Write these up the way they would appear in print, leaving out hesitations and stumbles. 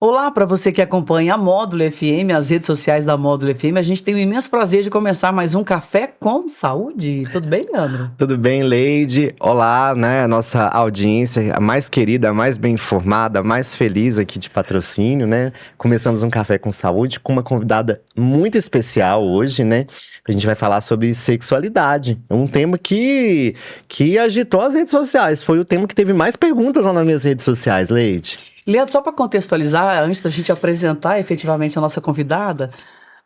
Olá para você que acompanha a Módulo FM, as redes sociais da Módulo FM. A gente tem o imenso prazer de começar mais um Café com Saúde. Tudo bem, Leandro? Tudo bem, Leide? Olá, né? Nossa audiência, a mais querida, a mais bem informada, a mais feliz aqui de Patrocínio, né? Começamos um Café com Saúde com uma convidada muito especial hoje, né? A gente vai falar sobre sexualidade. Um tema que agitou as redes sociais. Foi o tema que teve mais perguntas lá nas minhas redes sociais, Leide. Leandro, só para contextualizar, antes da gente apresentar efetivamente a nossa convidada,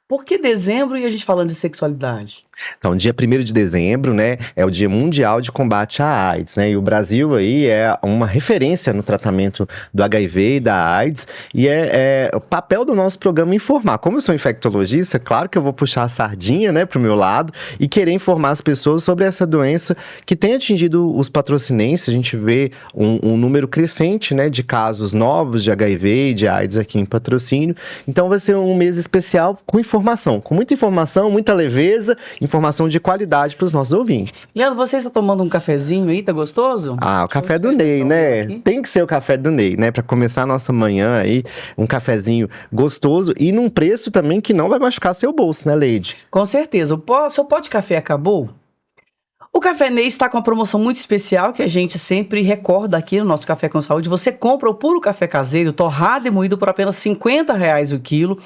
por que dezembro e a gente falando de sexualidade? Então, dia 1º de dezembro, né, é o Dia Mundial de Combate à AIDS, né, e o Brasil aí é uma referência no tratamento do HIV e da AIDS, e é o papel do nosso programa informar. Como eu sou infectologista, claro que eu vou puxar a sardinha, né, pro meu lado, e querer informar as pessoas sobre essa doença que tem atingido os patrocinenses. A gente vê um número crescente, né, de casos novos de HIV e de AIDS aqui em Patrocínio. Então, vai ser um mês especial com informação, com muita informação, muita leveza, informação de qualidade para os nossos ouvintes. Leandro, você está tomando um cafezinho aí, tá gostoso? Ah, o café do Ney, né? Tem que ser o café do Ney, né? Para começar a nossa manhã aí, um cafezinho gostoso e num preço também que não vai machucar seu bolso, né, Leide? Com certeza. O seu pó de café acabou? O Café Ney está com uma promoção muito especial que a gente sempre recorda aqui no nosso Café com Saúde. Você compra o puro café caseiro, torrado e moído por apenas R$50 o quilo.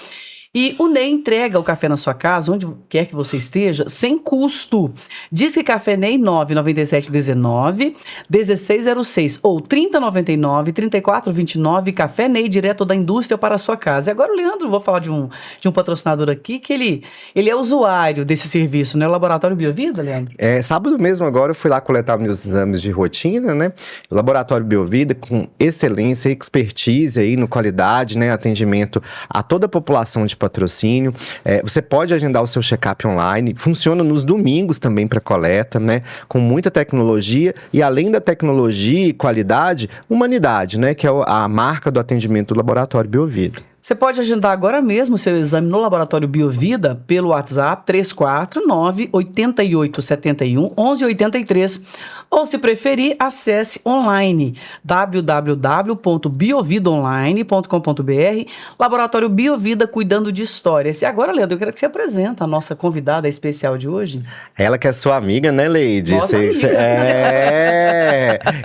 E o Ney entrega o café na sua casa, onde quer que você esteja, sem custo. Diz que Café Ney 99719-1606 ou 3099-3429, Café Ney direto da indústria para a sua casa. E agora o Leandro, vou falar de um patrocinador aqui, que ele é usuário desse serviço, né? O Laboratório Biovida, Leandro? Sábado mesmo agora eu fui lá coletar meus exames de rotina, né? O Laboratório Biovida com excelência, expertise aí no qualidade, né? Atendimento a toda a população de Patrocínio. Você pode agendar o seu check-up online, funciona nos domingos também para coleta, né? Com muita tecnologia e além da tecnologia e qualidade, humanidade, né? Que é a marca do atendimento do Laboratório Biovida. Você pode agendar agora mesmo o seu exame no Laboratório Biovida pelo WhatsApp 349-8871-1183. Ou, se preferir, acesse online www.biovidaonline.com.br. Laboratório Biovida, cuidando de histórias. E agora, Leandro, eu quero que você apresente a nossa convidada especial de hoje. Ela que é sua amiga, né, Leide? Nossa amiga.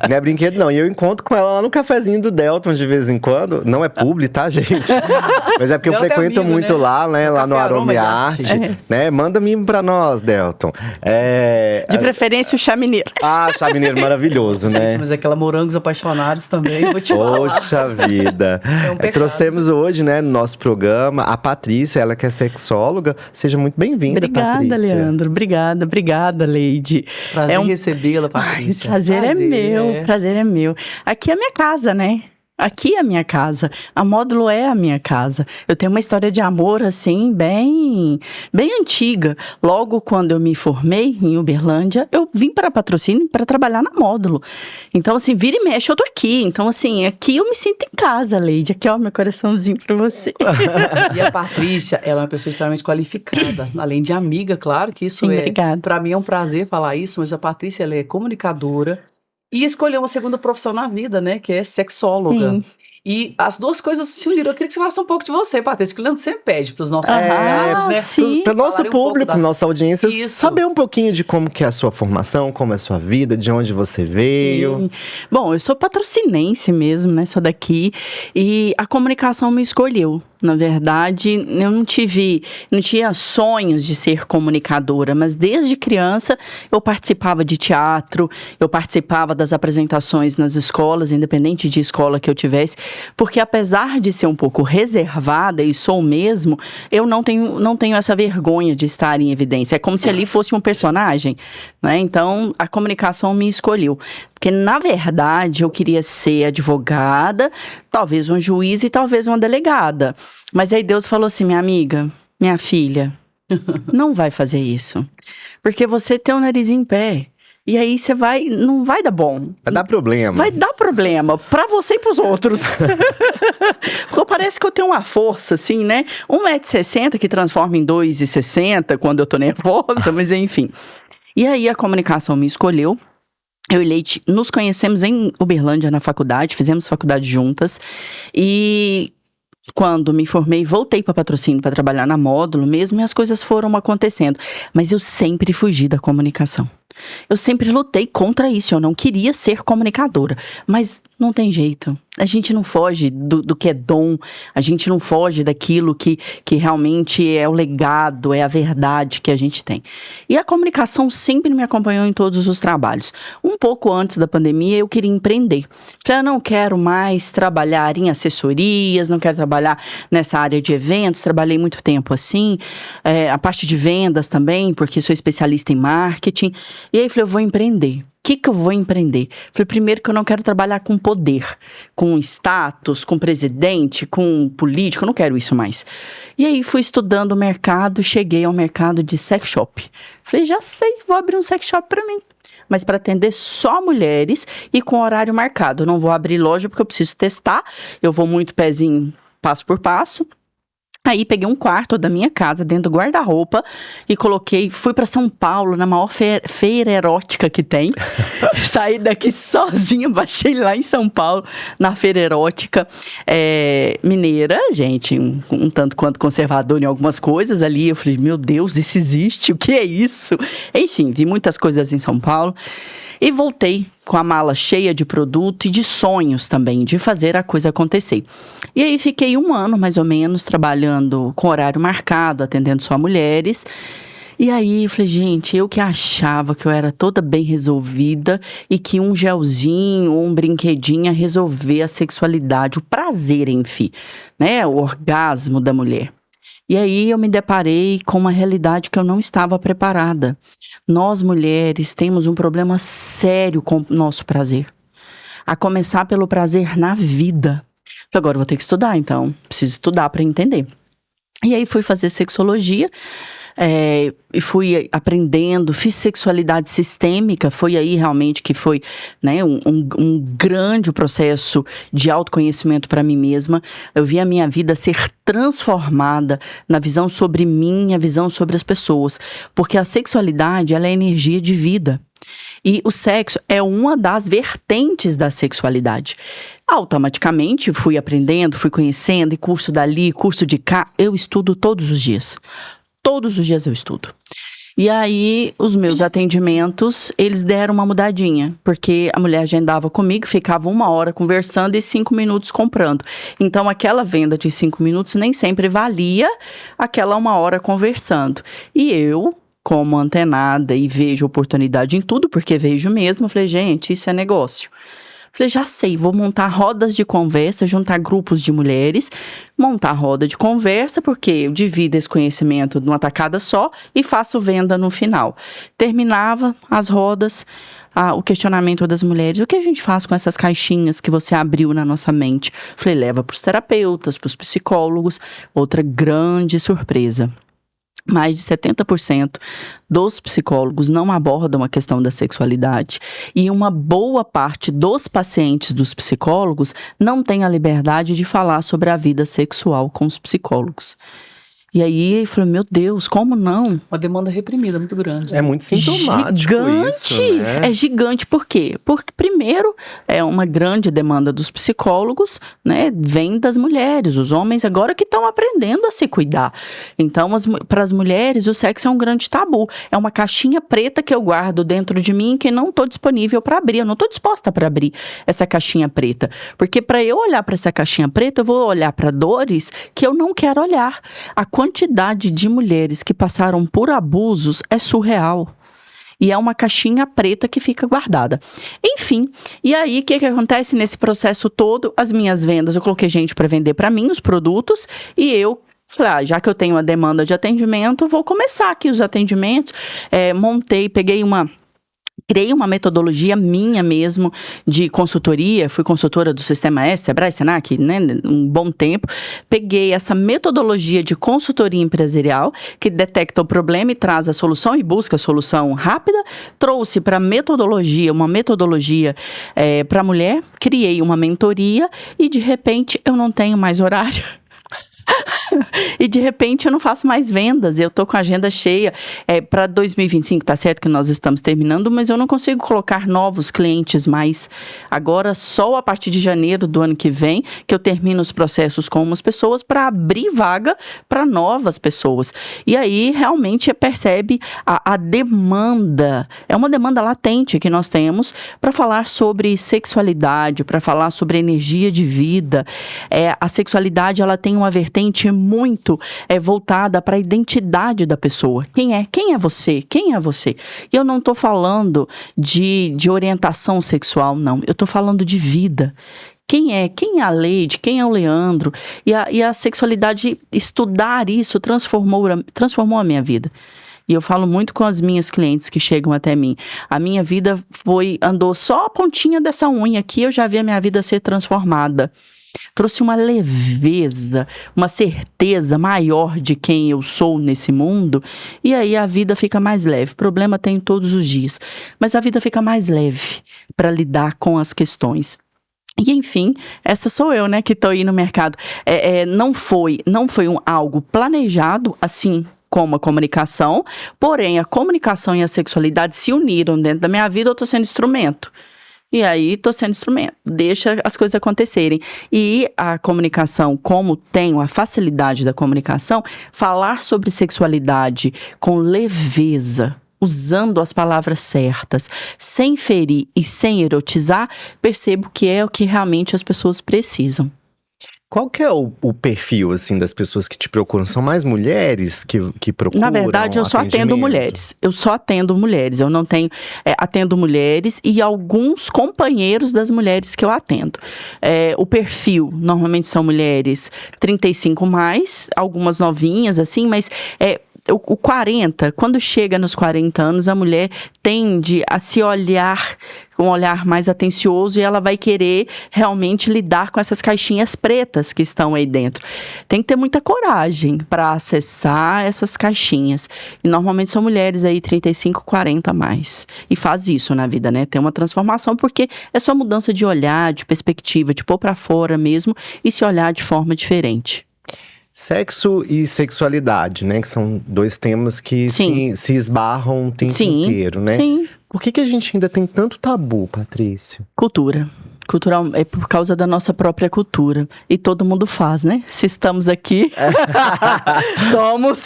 Não é brinquedo, não. E eu encontro com ela lá no cafezinho do Delton de vez em quando. Não é publi, tá, gente? Mas é porque eu frequento amigo, muito, né? Lá, né? Lá no Aroma e Arte. Né? Manda mimo pra nós, Delton. De preferência o chá mineiro. Ah, chá mineiro maravilhoso, né? Gente, mas aquela Morangos Apaixonados também, vou te falar. Poxa vida. Trouxemos hoje, né, no nosso programa, a Patrícia, ela que é sexóloga. Seja muito bem-vinda, Patrícia. Obrigada, Leandro. Obrigada, Leide. Prazer em recebê-la, Patrícia. Prazer é meu. Aqui é a minha casa, né? Aqui é a minha casa. A Módulo é a minha casa. Eu tenho uma história de amor, assim, bem antiga. Logo quando eu me formei em Uberlândia, eu vim para Patrocínio para trabalhar na Módulo. Então, assim, vira e mexe, eu tô aqui. Então, assim, aqui eu me sinto em casa, Leide. Aqui, ó, meu coraçãozinho para você. E a Patrícia, ela é uma pessoa extremamente qualificada. Além de amiga, claro que isso para mim é um prazer falar isso, mas a Patrícia, ela é comunicadora. E escolheu uma segunda profissão na vida, né? Que é sexóloga. Sim. E as duas coisas se uniram. Eu queria que você falasse um pouco de você, Patrícia, que o Leandro sempre pede para os nossos amigos, né? Para o nosso público, nossa audiência, Isso. Saber um pouquinho de como que é a sua formação, como é a sua vida, de onde você veio. Sim. Bom, eu sou patrocinense mesmo, né? Sou daqui. E a comunicação me escolheu. Na verdade, eu não tinha sonhos de ser comunicadora, mas desde criança eu participava de teatro, eu participava das apresentações nas escolas, independente de escola que eu tivesse, porque apesar de ser um pouco reservada, e sou mesmo, eu não tenho essa vergonha de estar em evidência. É como se ali fosse um personagem, né? Então, a comunicação me escolheu. Porque, na verdade, eu queria ser advogada, talvez um juiz e talvez uma delegada. Mas aí Deus falou assim, minha amiga, minha filha, não vai fazer isso. Porque você tem o nariz em pé. E aí você não vai dar bom. Vai dar problema. Vai dar problema pra você e pros outros. Porque parece que eu tenho uma força, assim, né? 1,60 m que transforma em 2,60 m quando eu tô nervosa, mas enfim. E aí a comunicação me escolheu. Eu e Leite nos conhecemos em Uberlândia na faculdade, fizemos faculdade juntas. E quando me formei, voltei para patrocínio para trabalhar na Módulo mesmo, e as coisas foram acontecendo. Mas eu sempre fugi da comunicação. Eu sempre lutei contra isso, eu não queria ser comunicadora, mas não tem jeito. A gente não foge do que é dom, a gente não foge daquilo que realmente é o legado, é a verdade que a gente tem. E a comunicação sempre me acompanhou em todos os trabalhos. Um pouco antes da pandemia, eu queria empreender. Falei, eu não quero mais trabalhar em assessorias, não quero trabalhar nessa área de eventos, trabalhei muito tempo assim, a parte de vendas também, porque sou especialista em marketing. E aí falei, eu vou empreender. O que eu vou empreender? Falei, primeiro que eu não quero trabalhar com poder, com status, com presidente, com político, eu não quero isso mais. E aí fui estudando o mercado, cheguei ao mercado de sex shop. Falei, já sei, vou abrir um sex shop para mim. Mas para atender só mulheres e com horário marcado. Eu não vou abrir loja porque eu preciso testar, eu vou muito pezinho, passo por passo. Aí peguei um quarto da minha casa dentro do guarda-roupa e fui pra São Paulo, na maior feira erótica que tem. Saí daqui sozinha, baixei lá em São Paulo, na feira erótica mineira, gente, um tanto quanto conservador em algumas coisas ali. Eu falei, meu Deus, isso existe? O que é isso? Enfim, vi muitas coisas em São Paulo. E voltei com a mala cheia de produto e de sonhos também, de fazer a coisa acontecer. E aí fiquei 1 ano, mais ou menos, trabalhando com horário marcado, atendendo só mulheres. E aí, eu falei, gente, eu que achava que eu era toda bem resolvida e que um gelzinho ou um brinquedinho ia resolver a sexualidade, o prazer, enfim, né? O orgasmo da mulher. E aí eu me deparei com uma realidade que eu não estava preparada. Nós, mulheres, temos um problema sério com o nosso prazer. A começar pelo prazer na vida. Agora eu vou ter que estudar, então. Preciso estudar para entender. E aí fui fazer sexologia. E fui aprendendo, fiz sexualidade sistêmica, foi aí realmente que foi, né, um grande processo de autoconhecimento para mim mesma. Eu vi a minha vida ser transformada na visão sobre mim, a visão sobre as pessoas, porque a sexualidade, ela é energia de vida. E o sexo é uma das vertentes da sexualidade. Automaticamente fui aprendendo, fui conhecendo, e curso dali, curso de cá, eu estudo todos os dias. Todos os dias eu estudo. E aí, os meus atendimentos, eles deram uma mudadinha. Porque a mulher agendava comigo, ficava 1 hora conversando e 5 minutos comprando. Então, aquela venda de 5 minutos nem sempre valia aquela 1 hora conversando. E eu, como antenada e vejo oportunidade em tudo, porque vejo mesmo, falei, gente, isso é negócio. Falei, já sei, vou montar rodas de conversa, juntar grupos de mulheres, montar roda de conversa, porque eu divido esse conhecimento numa tacada só e faço venda no final. Terminava as rodas, o questionamento das mulheres, o que a gente faz com essas caixinhas que você abriu na nossa mente? Falei, leva para os terapeutas, para os psicólogos, outra grande surpresa. Mais de 70% dos psicólogos não abordam a questão da sexualidade. E uma boa parte dos pacientes dos psicólogos não tem a liberdade de falar sobre a vida sexual com os psicólogos. E aí, eu falei, meu Deus, como não? Uma demanda reprimida muito grande. É muito sintomático gigante, isso, né? É gigante, por quê? Porque, primeiro, é uma grande demanda dos psicólogos, né? Vem das mulheres, os homens agora que estão aprendendo a se cuidar. Então, para as mulheres, o sexo é um grande tabu. É uma caixinha preta que eu guardo dentro de mim que não estou disponível para abrir. Eu não estou disposta para abrir essa caixinha preta. Porque para eu olhar para essa caixinha preta, eu vou olhar para dores que eu não quero olhar. A quantidade de mulheres que passaram por abusos é surreal. E é uma caixinha preta que fica guardada. Enfim, e aí o que acontece nesse processo todo? As minhas vendas, eu coloquei gente para vender para mim os produtos e eu falei, já que eu tenho uma demanda de atendimento, vou começar aqui os atendimentos. Criei uma metodologia minha mesmo de consultoria, fui consultora do Sistema S, Sebrae, Senac, né, um bom tempo. Peguei essa metodologia de consultoria empresarial, que detecta o problema e traz a solução e busca a solução rápida. Trouxe para uma metodologia para a mulher, criei uma mentoria e de repente eu não tenho mais horário. e de repente eu não faço mais vendas, eu tô com a agenda cheia. Para 2025, tá certo que nós estamos terminando, mas eu não consigo colocar novos clientes mais. Agora, só a partir de janeiro do ano que vem, que eu termino os processos com umas pessoas para abrir vaga para novas pessoas. E aí, realmente, percebe a demanda. É uma demanda latente que nós temos para falar sobre sexualidade, para falar sobre energia de vida. A sexualidade, ela tem uma vertente muito voltada para a identidade da pessoa. Quem é? Quem é você? Quem é você? E eu não estou falando de orientação sexual, não. Eu estou falando de vida. Quem é? Quem é a Leide? Quem é o Leandro? E a sexualidade, estudar isso, transformou a minha vida. E eu falo muito com as minhas clientes que chegam até mim. A minha vida andou só a pontinha dessa unha aqui, eu já vi a minha vida ser transformada. Trouxe uma leveza, uma certeza maior de quem eu sou nesse mundo. E aí a vida fica mais leve. Problema tem todos os dias. Mas a vida fica mais leve para lidar com as questões. E, enfim, essa sou eu, né, que estou aí no mercado. Não foi algo planejado, assim como a comunicação. Porém, a comunicação e a sexualidade se uniram dentro da minha vida, eu estou sendo instrumento. E aí, estou sendo instrumento, deixa as coisas acontecerem. E a comunicação, como tenho a facilidade da comunicação, falar sobre sexualidade com leveza, usando as palavras certas, sem ferir e sem erotizar, percebo que é o que realmente as pessoas precisam. Qual que é o perfil, assim, das pessoas que te procuram? São mais mulheres que procuram? Na verdade, eu só atendo mulheres. Eu não tenho... atendo mulheres e alguns companheiros das mulheres que eu atendo. O perfil, normalmente são mulheres 35 mais, algumas novinhas, assim, mas... O 40, quando chega nos 40 anos, a mulher tende a se olhar com um olhar mais atencioso e ela vai querer realmente lidar com essas caixinhas pretas que estão aí dentro. Tem que ter muita coragem para acessar essas caixinhas. E normalmente são mulheres aí 35, 40 a mais. E faz isso na vida, né? Tem uma transformação porque é só mudança de olhar, de perspectiva, de pôr para fora mesmo e se olhar de forma diferente. Sexo e sexualidade, né? Que são dois temas que se esbarram o tempo inteiro, né? Sim. Por que a gente ainda tem tanto tabu, Patrícia? Cultural, é por causa da nossa própria cultura. E todo mundo faz, né? Se estamos aqui, somos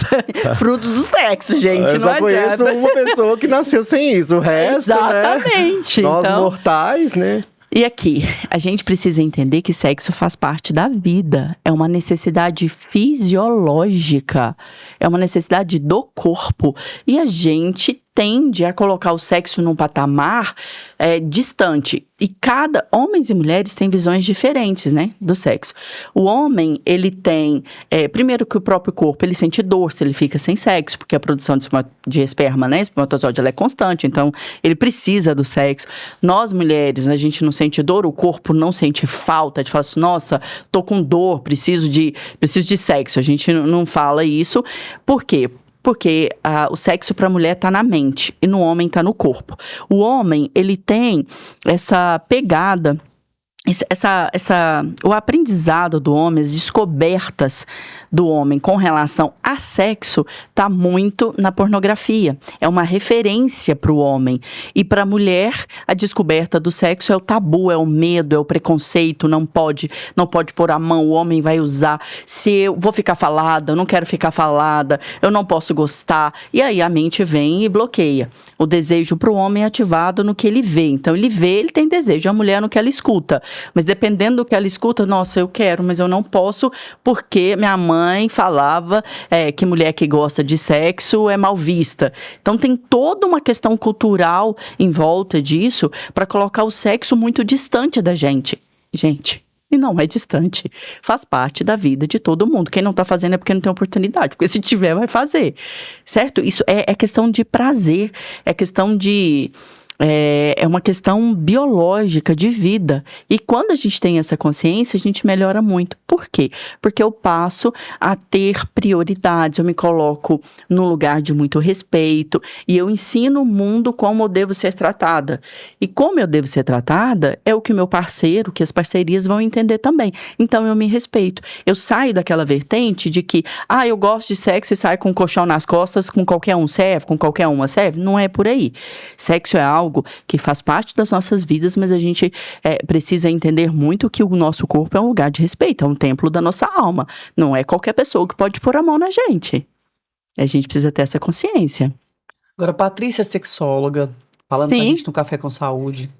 frutos do sexo, gente. Eu só conheço uma pessoa que nasceu sem isso. O resto, exatamente. Né? Nós mortais, né? E aqui, a gente precisa entender que sexo faz parte da vida. É uma necessidade fisiológica. É uma necessidade do corpo. E a gente tende a colocar o sexo num patamar distante. E homens e mulheres têm visões diferentes, né, do sexo. O homem, ele tem, primeiro que o próprio corpo, ele sente dor se ele fica sem sexo, porque a produção de esperma, né, espermatozoide, ela é constante, então ele precisa do sexo. Nós, mulheres, a gente não sente dor, o corpo não sente falta, de falar assim, nossa, tô com dor, preciso de sexo. A gente não fala isso. Por quê? Porque o sexo para a mulher está na mente e no homem está no corpo. O homem, ele tem essa pegada, o aprendizado do homem, as descobertas do homem com relação a sexo está muito na pornografia. É uma referência para o homem. E para a mulher, a descoberta do sexo é o tabu, é o medo, é o preconceito, não pode pôr a mão, o homem vai usar. Se eu vou ficar falada, eu não quero ficar falada, eu não posso gostar. E aí a mente vem e bloqueia. O desejo para o homem é ativado no que ele vê. Então ele vê, ele tem desejo. A mulher no que ela escuta. Mas dependendo do que ela escuta, nossa, eu quero, mas eu não posso porque minha mãe falava que mulher que gosta de sexo é mal vista. Então tem toda uma questão cultural em volta disso para colocar o sexo muito distante da gente. E não é distante. Faz parte da vida de todo mundo. Quem não tá fazendo é porque não tem oportunidade. Porque se tiver, vai fazer. Certo? Isso é questão de prazer. É questão de É uma questão biológica de vida. E quando a gente tem essa consciência, a gente melhora muito. Por quê? Porque eu passo a ter prioridades, eu me coloco num lugar de muito respeito e eu ensino o mundo como eu devo ser tratada. E como eu devo ser tratada é o que o meu parceiro, que as parcerias vão entender também. Então eu me respeito. Eu saio daquela vertente de que, eu gosto de sexo e saio com um colchão nas costas, com qualquer um serve, com qualquer uma serve. Não é por aí. Sexo é algo que faz parte das nossas vidas, mas a gente precisa entender muito que o nosso corpo é um lugar de respeito, é um templo da nossa alma. Não é qualquer pessoa que pode pôr a mão na gente. A gente precisa ter essa consciência. Agora, Patrícia é sexóloga, falando com a gente no Café com Saúde.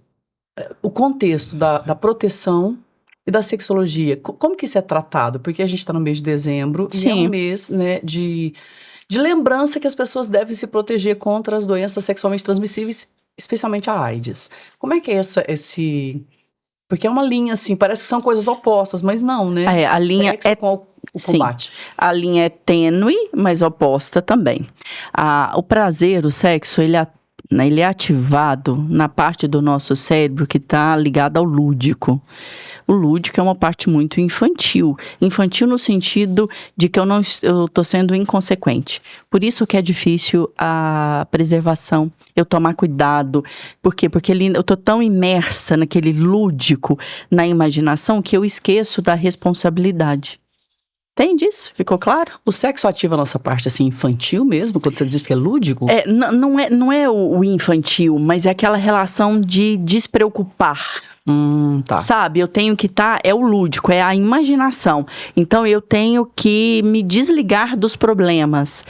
O contexto da proteção e da sexologia, como que isso é tratado? Porque a gente está no mês de dezembro e é um mês, né, de lembrança que as pessoas devem se proteger contra as doenças sexualmente transmissíveis, especialmente a AIDS. Como é que é porque é uma linha, assim, parece que são coisas opostas, mas não, né? A linha sexo com o combate. A linha é tênue, mas oposta também. O prazer, o sexo, ele é ativado na parte do nosso cérebro que está ligada ao lúdico. O lúdico é uma parte muito infantil. Infantil no sentido de que eu estou sendo inconsequente. Por isso que é difícil a preservação, eu tomar cuidado. Por quê? Porque eu estou tão imersa naquele lúdico, na imaginação, que eu esqueço da responsabilidade. Entende isso? Ficou claro? O sexo ativa a nossa parte, assim, infantil mesmo, quando você diz que é lúdico? Não é o infantil, mas é aquela relação de despreocupar. Tá. Sabe, eu tenho que é o lúdico, é a imaginação. Então, eu tenho que me desligar dos problemas.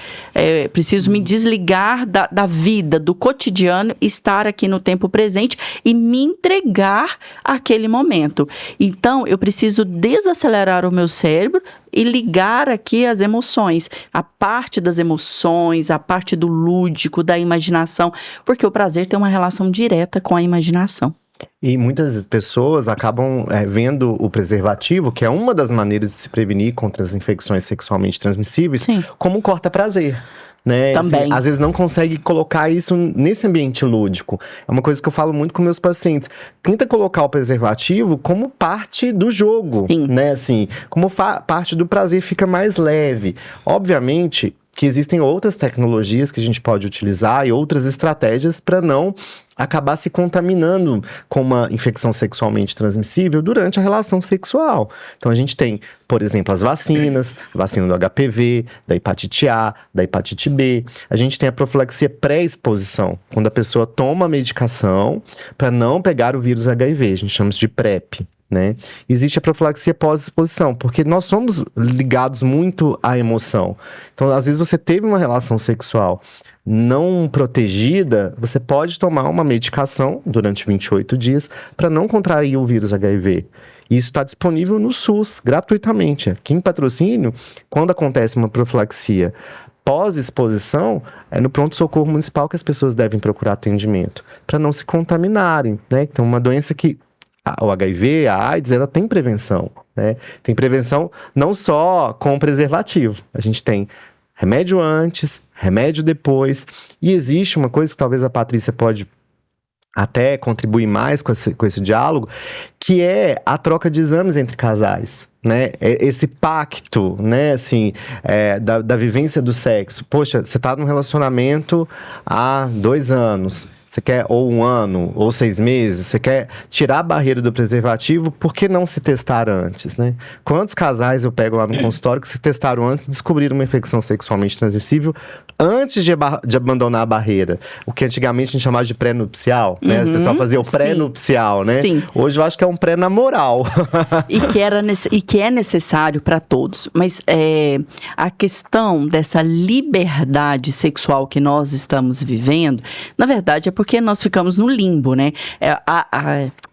Preciso me desligar da vida, do cotidiano, estar aqui no tempo presente e me entregar àquele momento. Então, eu preciso desacelerar o meu cérebro e ligar aqui as emoções. A parte das emoções, a parte do lúdico, da imaginação. Porque o prazer tem uma relação direta com a imaginação. E muitas pessoas acabam vendo o preservativo, que é uma das maneiras de se prevenir contra as infecções sexualmente transmissíveis, como um corta-prazer. Né? Também. Assim, às vezes não consegue colocar isso nesse ambiente lúdico. É uma coisa que eu falo muito com meus pacientes. Tenta colocar o preservativo como parte do jogo, né? Assim, como parte do prazer, fica mais leve. Obviamente que existem outras tecnologias que a gente pode utilizar e outras estratégias para não acabar se contaminando com uma infecção sexualmente transmissível durante a relação sexual. Então a gente tem, por exemplo, as vacinas, a vacina do HPV, da hepatite A, da hepatite B. A gente tem a profilaxia pré-exposição, quando a pessoa toma a medicação para não pegar o vírus HIV, a gente chama isso de PrEP. Né? Existe a profilaxia pós-exposição, porque nós somos ligados muito à emoção. Então, às vezes você teve uma relação sexual não protegida, você pode tomar uma medicação durante 28 dias para não contrair o vírus HIV. Isso está disponível no SUS, gratuitamente. Aqui em Patrocínio, quando acontece uma profilaxia pós-exposição, é no pronto-socorro municipal que as pessoas devem procurar atendimento, para não se contaminarem, né? Então, uma doença que o HIV, a AIDS, ela tem prevenção, né? Tem prevenção não só com preservativo. A gente tem remédio antes, remédio depois. E existe uma coisa que talvez a Patrícia pode até contribuir mais com esse diálogo, que é a troca de exames entre casais. Né? Esse pacto, né? Assim, da vivência do sexo. Poxa, você está num relacionamento há 2 anos. Você quer ou 1 ano, ou 6 meses, você quer tirar a barreira do preservativo, por que não se testar antes, né? Quantos casais eu pego lá no consultório que se testaram antes e descobriram uma infecção sexualmente transmissível antes de abandonar a barreira? O que antigamente a gente chamava de pré-nupcial, né? O pessoal fazia o pré-nupcial, né? Sim. Hoje eu acho que é um pré-namoral. E que é necessário para todos. Mas a questão dessa liberdade sexual que nós estamos vivendo, na verdade, é porque nós ficamos no limbo, né?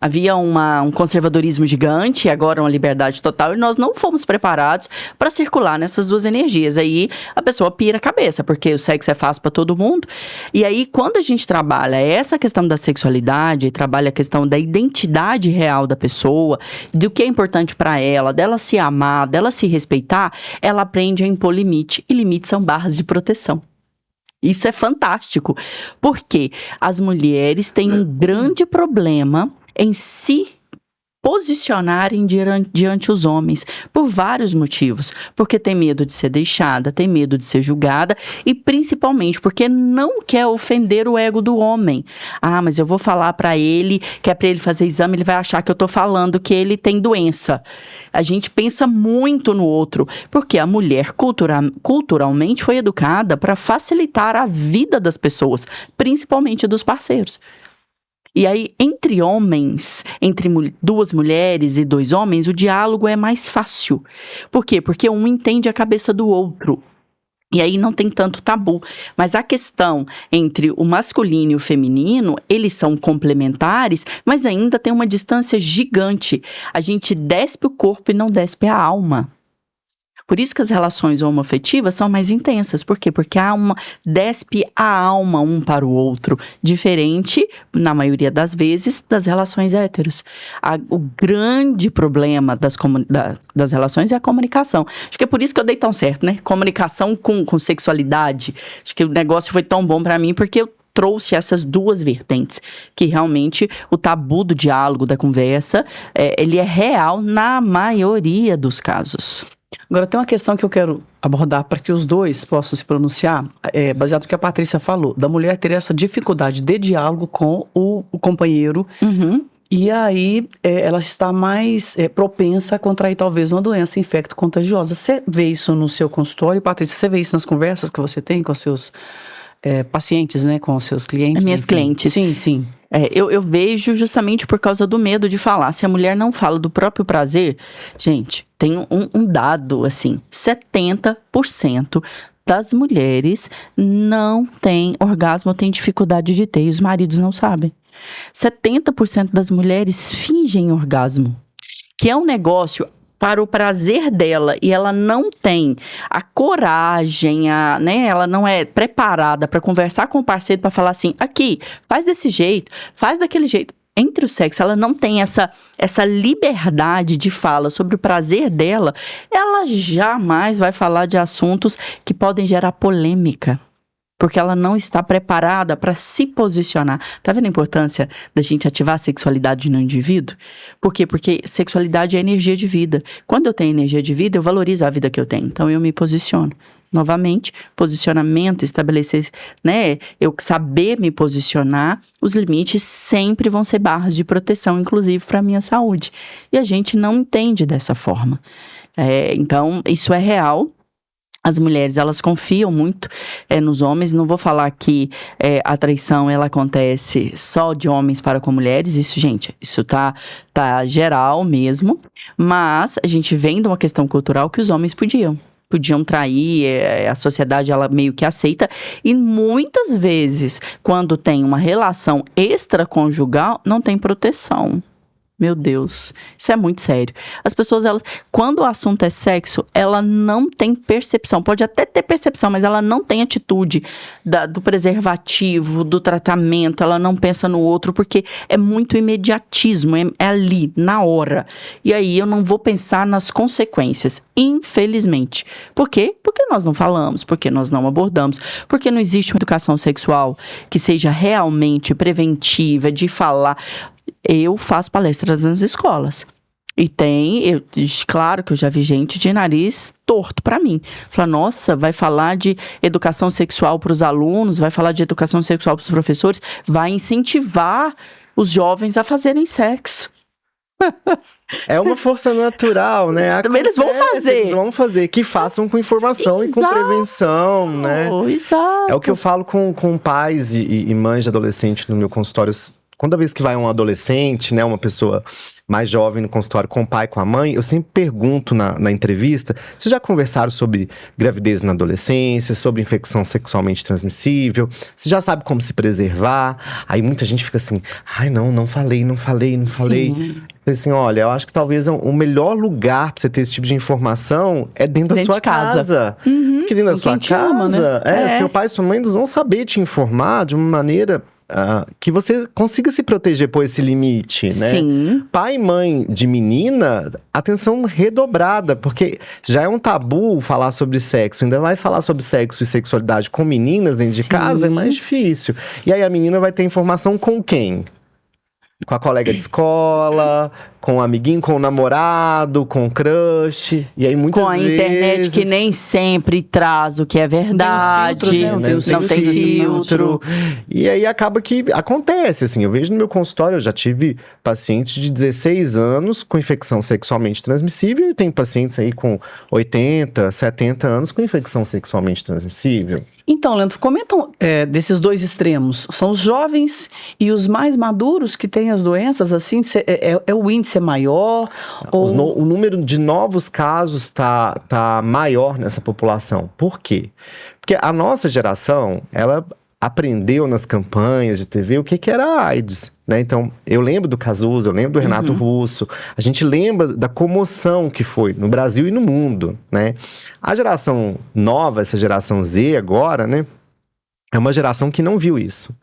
Havia um conservadorismo gigante, agora uma liberdade total, e nós não fomos preparados para circular nessas duas energias. Aí a pessoa pira a cabeça, porque o sexo é fácil para todo mundo. E aí, quando a gente trabalha essa questão da sexualidade, trabalha a questão da identidade real da pessoa, do que é importante para ela, dela se amar, dela se respeitar, ela aprende a impor limite. E limites são barras de proteção. Isso é fantástico, porque as mulheres têm um grande problema em se posicionarem diante os homens, por vários motivos. Porque tem medo de ser deixada, tem medo de ser julgada e principalmente porque não quer ofender o ego do homem. Ah, mas eu vou falar pra ele que é pra ele fazer exame, ele vai achar que eu tô falando que ele tem doença. A gente pensa muito no outro, porque a mulher culturalmente foi educada para facilitar a vida das pessoas, principalmente dos parceiros. E aí, entre homens, entre duas mulheres e dois homens, o diálogo é mais fácil. Por quê? Porque um entende a cabeça do outro. E aí não tem tanto tabu. Mas a questão entre o masculino e o feminino, eles são complementares, mas ainda tem uma distância gigante. A gente despe o corpo e não despe a alma. Por isso que as relações homoafetivas são mais intensas. Por quê? Porque despe a alma um para o outro. Diferente, na maioria das vezes, das relações héteros. O grande problema das relações é a comunicação. Acho que é por isso que eu dei tão certo, né? Comunicação com sexualidade. Acho que o negócio foi tão bom para mim, porque eu trouxe essas duas vertentes, que realmente o tabu do diálogo, da conversa, ele é real na maioria dos casos. Agora, tem uma questão que eu quero abordar para que os dois possam se pronunciar, baseado no que a Patrícia falou, da mulher ter essa dificuldade de diálogo com o companheiro. Uhum. E aí, ela está mais propensa a contrair talvez uma doença infecto-contagiosa. Você vê isso no seu consultório, Patrícia? Você vê isso nas conversas que você tem com seus pacientes, né? Com os seus clientes? As minhas clientes. Sim, sim. Eu vejo justamente por causa do medo de falar. Se a mulher não fala do próprio prazer, gente, tem um dado, assim, 70% das mulheres não têm orgasmo, têm dificuldade de ter, e os maridos não sabem. 70% das mulheres fingem orgasmo, que é um negócio para o prazer dela, e ela não tem a coragem, né? Ela não é preparada para conversar com o parceiro para falar assim, aqui, faz desse jeito, faz daquele jeito. Entre o sexo, ela não tem essa liberdade de fala sobre o prazer dela, ela jamais vai falar de assuntos que podem gerar polêmica. Porque ela não está preparada para se posicionar. Tá vendo a importância da gente ativar a sexualidade no indivíduo? Por quê? Porque sexualidade é energia de vida. Quando eu tenho energia de vida, eu valorizo a vida que eu tenho. Então, eu me posiciono. Novamente, posicionamento, estabelecer, né? Eu saber me posicionar, os limites sempre vão ser barras de proteção, inclusive para a minha saúde. E a gente não entende dessa forma. Então, isso é real. As mulheres, elas confiam muito nos homens. Não vou falar que a traição, ela acontece só de homens para com mulheres. Isso, gente, isso tá geral mesmo. Mas a gente vem de uma questão cultural que os homens podiam trair, a sociedade, ela meio que aceita. E muitas vezes, quando tem uma relação extraconjugal, não tem proteção. Meu Deus, isso é muito sério. As pessoas, quando o assunto é sexo, ela não tem percepção. Pode até ter percepção, mas ela não tem atitude do preservativo, do tratamento. Ela não pensa no outro, porque é muito imediatismo, é ali, na hora. E aí eu não vou pensar nas consequências, infelizmente. Por quê? Porque nós não falamos, porque nós não abordamos, porque não existe uma educação sexual que seja realmente preventiva, de falar. Eu faço palestras nas escolas. E claro que eu já vi gente de nariz torto para mim. Fala, nossa, vai falar de educação sexual para os alunos, vai falar de educação sexual para os professores, vai incentivar os jovens a fazerem sexo. É uma força natural, né? Também eles vão fazer. Que façam com informação. Exato. E com prevenção, né? Exato. É o que eu falo com pais e mães de adolescente no meu consultório. Toda vez que vai um adolescente, né, uma pessoa mais jovem no consultório com o pai, com a mãe, eu sempre pergunto na entrevista, vocês já conversaram sobre gravidez na adolescência, sobre infecção sexualmente transmissível? Você já sabe como se preservar? Aí muita gente fica assim, ai não falei. Sim. Assim, olha, eu acho que talvez o melhor lugar pra você ter esse tipo de informação é dentro da sua casa. Uhum. Porque dentro da sua casa, ama, né? seu pai e sua mãe, eles vão saber te informar de uma maneira que você consiga se proteger por esse limite, né? Sim. Pai e mãe de menina, atenção redobrada, porque já é um tabu falar sobre sexo, ainda mais falar sobre sexo e sexualidade com meninas dentro de Sim. casa é mais difícil. E aí a menina vai ter informação com quem? Com a colega de escola, com o amiguinho, com o namorado, com o crush. E aí muitas Com a vezes... internet que nem sempre traz o que é verdade. filtros, né? Não tem filtro. E aí acaba que acontece, assim, eu vejo no meu consultório, eu já tive pacientes de 16 anos com infecção sexualmente transmissível e tem pacientes aí com 80, 70 anos com infecção sexualmente transmissível. Então, Leandro, comentam desses dois extremos. São os jovens e os mais maduros que têm as doenças, assim, o índice é maior? Ou... O número de novos casos tá maior nessa população. Por quê? Porque a nossa geração, ela aprendeu nas campanhas de TV o que era a AIDS, né? Então, eu lembro do Cazuza, eu lembro do Renato Russo, a gente lembra da comoção que foi no Brasil e no mundo, né? A geração nova, essa geração Z agora, né? É uma geração que não viu isso.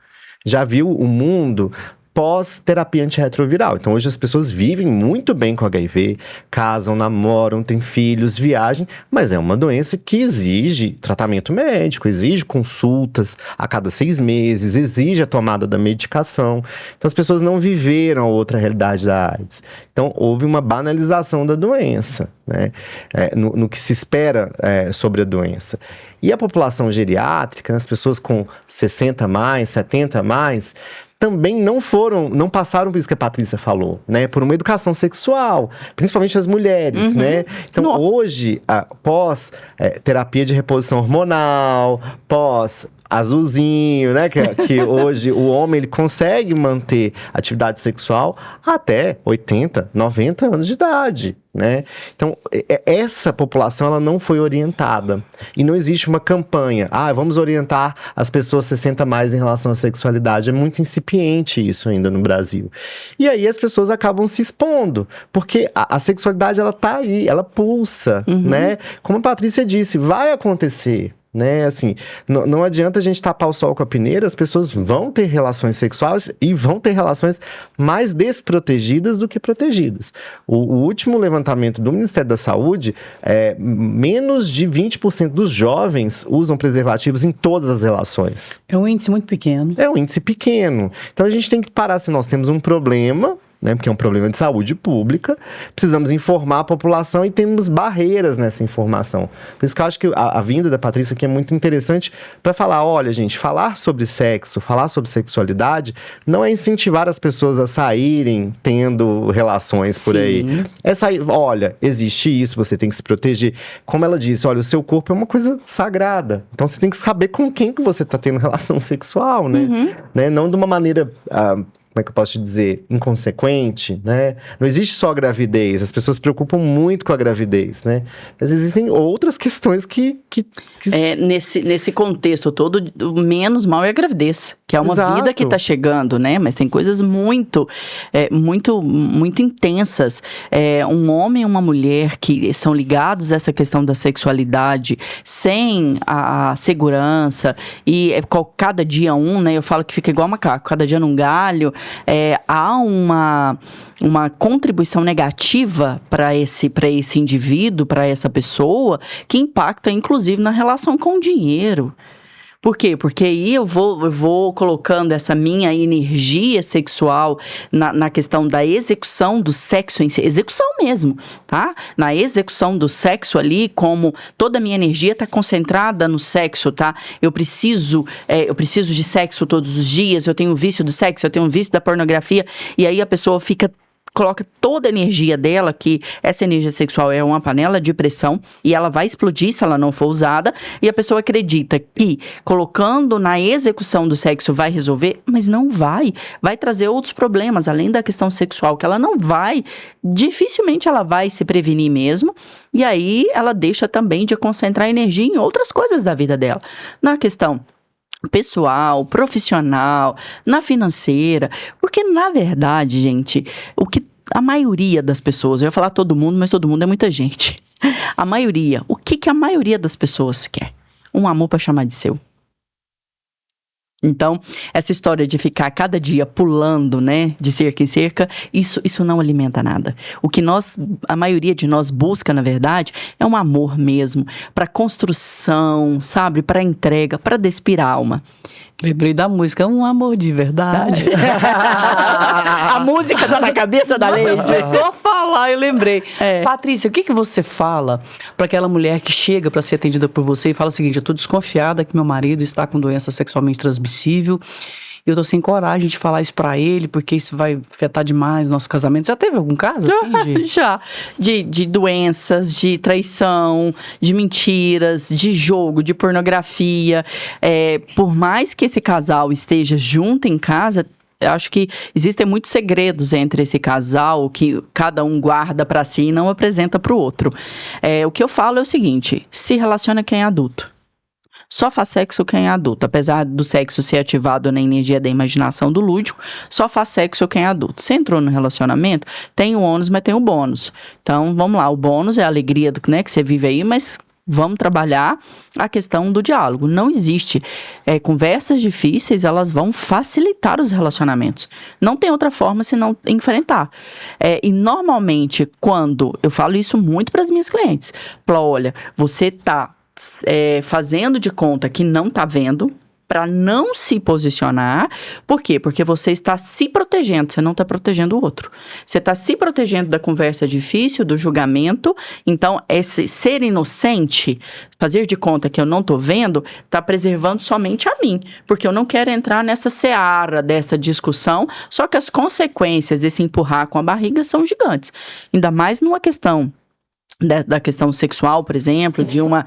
Já viu o mundo pós-terapia antirretroviral. Então, hoje as pessoas vivem muito bem com HIV, casam, namoram, têm filhos, viajam, mas é uma doença que exige tratamento médico, exige consultas a cada 6 meses, exige a tomada da medicação. Então, as pessoas não viveram a outra realidade da AIDS. Então, houve uma banalização da doença, né? No que se espera sobre a doença. E a população geriátrica, as pessoas com 60 mais, 70 mais, também não passaram por isso que a Patrícia falou, né? Por uma educação sexual, principalmente as mulheres, né? Então, hoje, pós terapia de reposição hormonal, pós azulzinho, né? Que hoje o homem ele consegue manter atividade sexual até 80, 90 anos de idade, né? Então, essa população ela não foi orientada. E não existe uma campanha. Vamos orientar as pessoas 60 mais em relação à sexualidade. É muito incipiente isso ainda no Brasil. E aí as pessoas acabam se expondo. Porque a sexualidade, ela tá aí, ela pulsa, né? Como a Patrícia disse, vai acontecer. Né, assim, não adianta a gente tapar o sol com a peneira, as pessoas vão ter relações sexuais e vão ter relações mais desprotegidas do que protegidas. O último levantamento do Ministério da Saúde, menos de 20% dos jovens usam preservativos em todas as relações. É um índice muito pequeno. É um índice pequeno. Então a gente tem que parar, se nós temos um problema, né, porque é um problema de saúde pública, precisamos informar a população e temos barreiras nessa informação. Por isso que eu acho que a vinda da Patrícia aqui é muito interessante para falar, olha, gente, falar sobre sexo, falar sobre sexualidade, não é incentivar as pessoas a saírem tendo relações por aí. É sair, olha, existe isso, você tem que se proteger. Como ela disse, olha, o seu corpo é uma coisa sagrada. Então você tem que saber com quem que você está tendo relação sexual, né? Não de uma maneira... como é que eu posso te dizer, inconsequente, né? Não existe só a gravidez, as pessoas se preocupam muito com a gravidez, né? Mas existem outras questões que... Nesse contexto todo, o menos mal é a gravidez, que é uma vida que está chegando, né? Mas tem coisas muito intensas. Um homem e uma mulher que são ligados a essa questão da sexualidade, sem a segurança, e cada dia né? Eu falo que fica igual macaco, cada dia num galho. Há uma contribuição negativa para esse indivíduo, para essa pessoa, que impacta, inclusive, na relação com o dinheiro. Por quê? Porque aí eu vou colocando essa minha energia sexual na questão da execução do sexo em si, execução mesmo, tá? Na execução do sexo ali, como toda a minha energia está concentrada no sexo, tá? Eu preciso de sexo todos os dias, eu tenho vício do sexo, eu tenho vício da pornografia, e aí a pessoa coloca toda a energia dela, que essa energia sexual é uma panela de pressão e ela vai explodir se ela não for usada, e a pessoa acredita que colocando na execução do sexo vai resolver, mas não vai trazer outros problemas, além da questão sexual, que ela dificilmente ela vai se prevenir mesmo, e aí ela deixa também de concentrar energia em outras coisas da vida dela, na questão pessoal, profissional, na financeira, porque na verdade, gente, o que a maioria das pessoas, eu ia falar todo mundo, mas todo mundo é muita gente. A maioria, o que a maioria das pessoas quer? Um amor para chamar de seu. Então, essa história de ficar cada dia pulando, né, de cerca em cerca, isso não alimenta nada. O que a maioria de nós busca, na verdade, é um amor mesmo, para construção, sabe, para entrega, para despir a alma. Lembrei da música, um amor de verdade. A música tá na cabeça da Leide. Começou a falar, eu lembrei. É. Patrícia, o que você fala para aquela mulher que chega para ser atendida por você e fala o seguinte: eu tô desconfiada que meu marido está com doença sexualmente transmissível e eu tô sem coragem de falar isso para ele porque isso vai afetar demais nosso casamento. Já teve algum caso assim, de... Já. De doenças, de traição, de mentiras, de jogo, de pornografia. Por mais que esse casal esteja junto em casa, eu acho que existem muitos segredos entre esse casal que cada um guarda para si e não apresenta para o outro. O que eu falo é o seguinte: se relaciona quem é adulto. Só faz sexo quem é adulto. Apesar do sexo ser ativado na energia da imaginação do lúdico, só faz sexo quem é adulto. Você entrou no relacionamento, tem o ônus, mas tem o bônus. Então, vamos lá. O bônus é a alegria que você vive aí, mas vamos trabalhar a questão do diálogo. Não existe. Conversas difíceis, elas vão facilitar os relacionamentos. Não tem outra forma senão enfrentar. E normalmente, quando eu falo isso muito para as minhas clientes, falo, olha, você está fazendo de conta que não está vendo, para não se posicionar. Por quê? Porque você está se protegendo, você não está protegendo o outro. Você está se protegendo da conversa difícil, do julgamento. Então, esse ser inocente, fazer de conta que eu não estou vendo, está preservando somente a mim. Porque eu não quero entrar nessa seara dessa discussão, só que as consequências desse empurrar com a barriga são gigantes. Ainda mais numa questão da questão sexual, por exemplo, de uma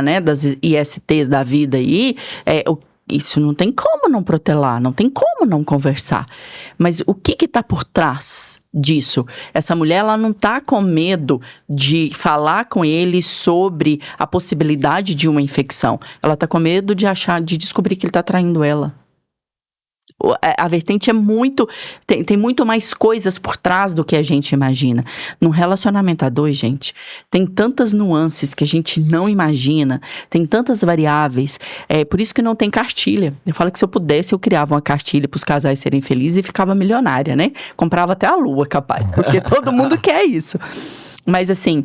né, das ISTs da vida aí, isso não tem como não protelar, não tem como não conversar. Mas o que está por trás disso? Essa mulher, ela não está com medo de falar com ele sobre a possibilidade de uma infecção. Ela está com medo de descobrir que ele está traindo ela. A vertente é muito... Tem muito mais coisas por trás do que a gente imagina. Num relacionamento a dois, gente, tem tantas nuances que a gente não imagina, tem tantas variáveis. Por isso que não tem cartilha. Eu falo que se eu pudesse, eu criava uma cartilha para os casais serem felizes e ficava milionária, né? Comprava até a lua, capaz, porque todo mundo quer isso. Mas assim,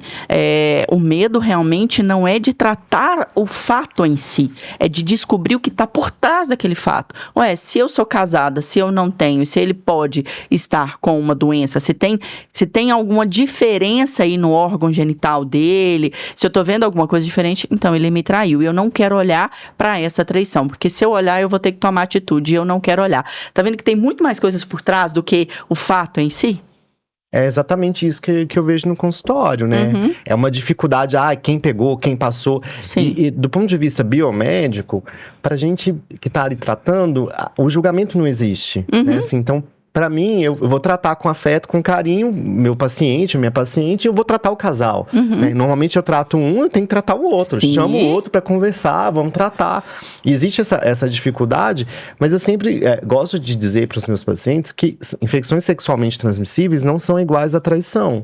o medo realmente não é de tratar o fato em si, é de descobrir o que está por trás daquele fato. Se eu sou casada, se eu não tenho, se ele pode estar com uma doença, se tem alguma diferença aí no órgão genital dele, se eu tô vendo alguma coisa diferente, então ele me traiu. E eu não quero olhar para essa traição, porque se eu olhar, eu vou ter que tomar atitude e eu não quero olhar. Tá vendo que tem muito mais coisas por trás do que o fato em si? É exatamente isso que eu vejo no consultório, né? Uhum. É uma dificuldade, quem pegou, quem passou. Sim. E do ponto de vista biomédico, pra gente que tá ali tratando, o julgamento não existe, né? Assim, então, pra mim, eu vou tratar com afeto, com carinho, meu paciente, minha paciente, e eu vou tratar o casal. Né? Normalmente eu trato um, eu tenho que tratar o outro. Sim. Chamo o outro pra conversar, vamos tratar. E existe essa dificuldade, mas eu sempre gosto de dizer para os meus pacientes que infecções sexualmente transmissíveis não são iguais à traição.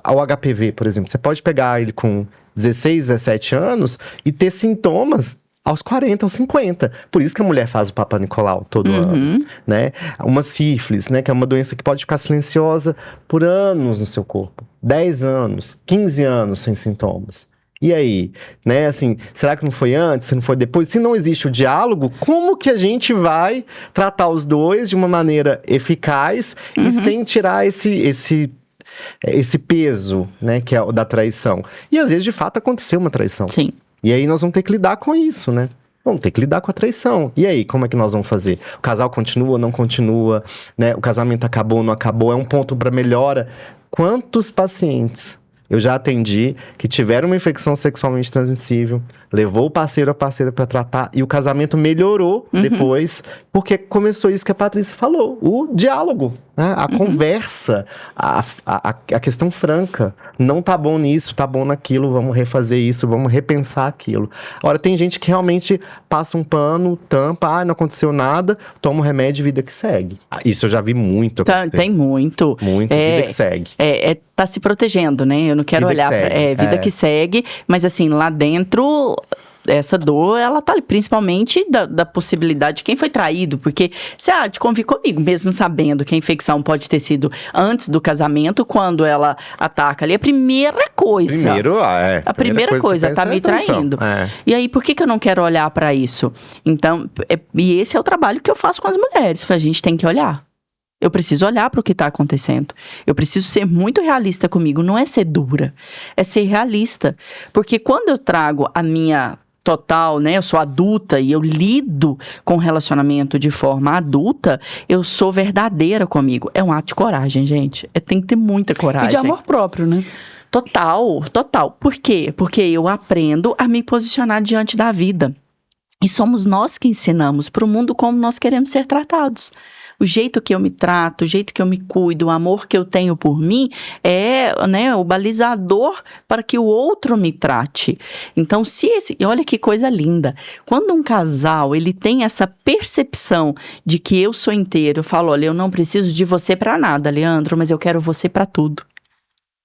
Ao HPV, por exemplo, você pode pegar ele com 16, 17 anos e ter sintomas aos 40, aos 50. Por isso que a mulher faz o Papa Nicolau todo ano, né? Uma sífilis, né? Que é uma doença que pode ficar silenciosa por anos no seu corpo. 10 anos, 15 anos sem sintomas. E aí, né, assim, será que não foi antes, se não foi depois? Se não existe o diálogo, como que a gente vai tratar os dois de uma maneira eficaz e sem tirar esse peso, né, que é o da traição? E às vezes, de fato, aconteceu uma traição. Sim. E aí nós vamos ter que lidar com isso, né? Vamos ter que lidar com a traição. E aí, como é que nós vamos fazer? O casal continua, não continua, né? O casamento acabou, não acabou? É um ponto para melhora. Quantos pacientes eu já atendi que tiveram uma infecção sexualmente transmissível, levou o parceiro ou a parceira para tratar e o casamento melhorou depois, porque começou isso que a Patrícia falou, o diálogo, né? A conversa, a questão franca. Não tá bom nisso, tá bom naquilo, vamos refazer isso, vamos repensar aquilo. Agora, tem gente que realmente passa um pano, tampa, não aconteceu nada, toma um remédio e vida que segue. Isso eu já vi muito acontecer. Tem muito. Muito, vida que segue. Tá se protegendo, né? Eu não quero Vida olhar que pra... segue. vida que segue, mas assim, lá dentro essa dor, ela tá ali, principalmente da possibilidade de quem foi traído, porque você há de convir comigo, mesmo sabendo que a infecção pode ter sido antes do casamento, quando ela ataca ali, a primeira coisa. A primeira coisa tá me traindo. E aí, por que eu não quero olhar para isso? Então, e esse é o trabalho que eu faço com as mulheres, a gente tem que olhar. Eu preciso olhar para o que está acontecendo. Eu preciso ser muito realista comigo. Não é ser dura, é ser realista. Porque quando eu trago a minha total, né? Eu sou adulta e eu lido com relacionamento de forma adulta, eu sou verdadeira comigo. É um ato de coragem, gente. Tem que ter muita coragem. E de amor próprio, né? Total, total. Por quê? Porque eu aprendo a me posicionar diante da vida. E somos nós que ensinamos para o mundo como nós queremos ser tratados. O jeito que eu me trato, o jeito que eu me cuido, o amor que eu tenho por mim é, né, o balizador para que o outro me trate. Então, olha que coisa linda. Quando um casal, ele tem essa percepção de que eu sou inteiro, eu falo, olha, eu não preciso de você para nada, Leandro, mas eu quero você para tudo.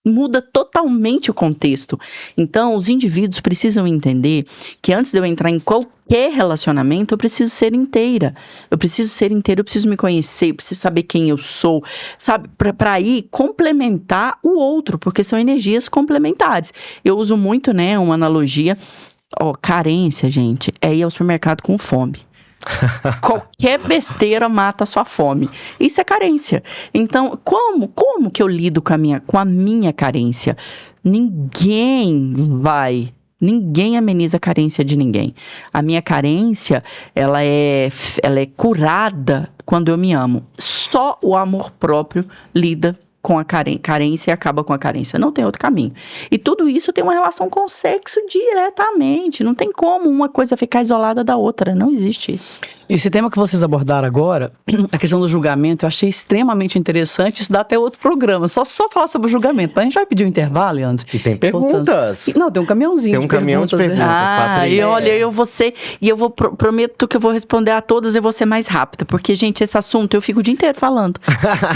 Muda totalmente o contexto. Então, os indivíduos precisam entender que antes de eu entrar em qualquer relacionamento, eu preciso ser inteira. Eu preciso ser inteira, eu preciso me conhecer, eu preciso saber quem eu sou, sabe? Para aí complementar o outro, porque são energias complementares. Eu uso muito, né, uma analogia. Carência, gente, é ir ao supermercado com fome. Qualquer besteira mata a sua fome. Isso é carência. Então, como que eu lido com a minha carência? Ninguém ameniza a carência de ninguém. A minha carência, ela é curada quando eu me amo. Só o amor próprio lida com a carência e acaba com a carência. Não tem outro caminho. E tudo isso tem uma relação com o sexo diretamente. Não tem como uma coisa ficar isolada da outra. Não existe isso. Esse tema que vocês abordaram agora, a questão do julgamento, eu achei extremamente interessante. Isso dá até outro programa. Só falar sobre o julgamento. Mas a gente vai pedir um intervalo, Leandro? E tem perguntas. Não, tem um caminhãozinho. Tem um caminhão de perguntas. E olha, eu prometo que eu vou responder a todas e vou ser mais rápida. Porque, gente, esse assunto eu fico o dia inteiro falando.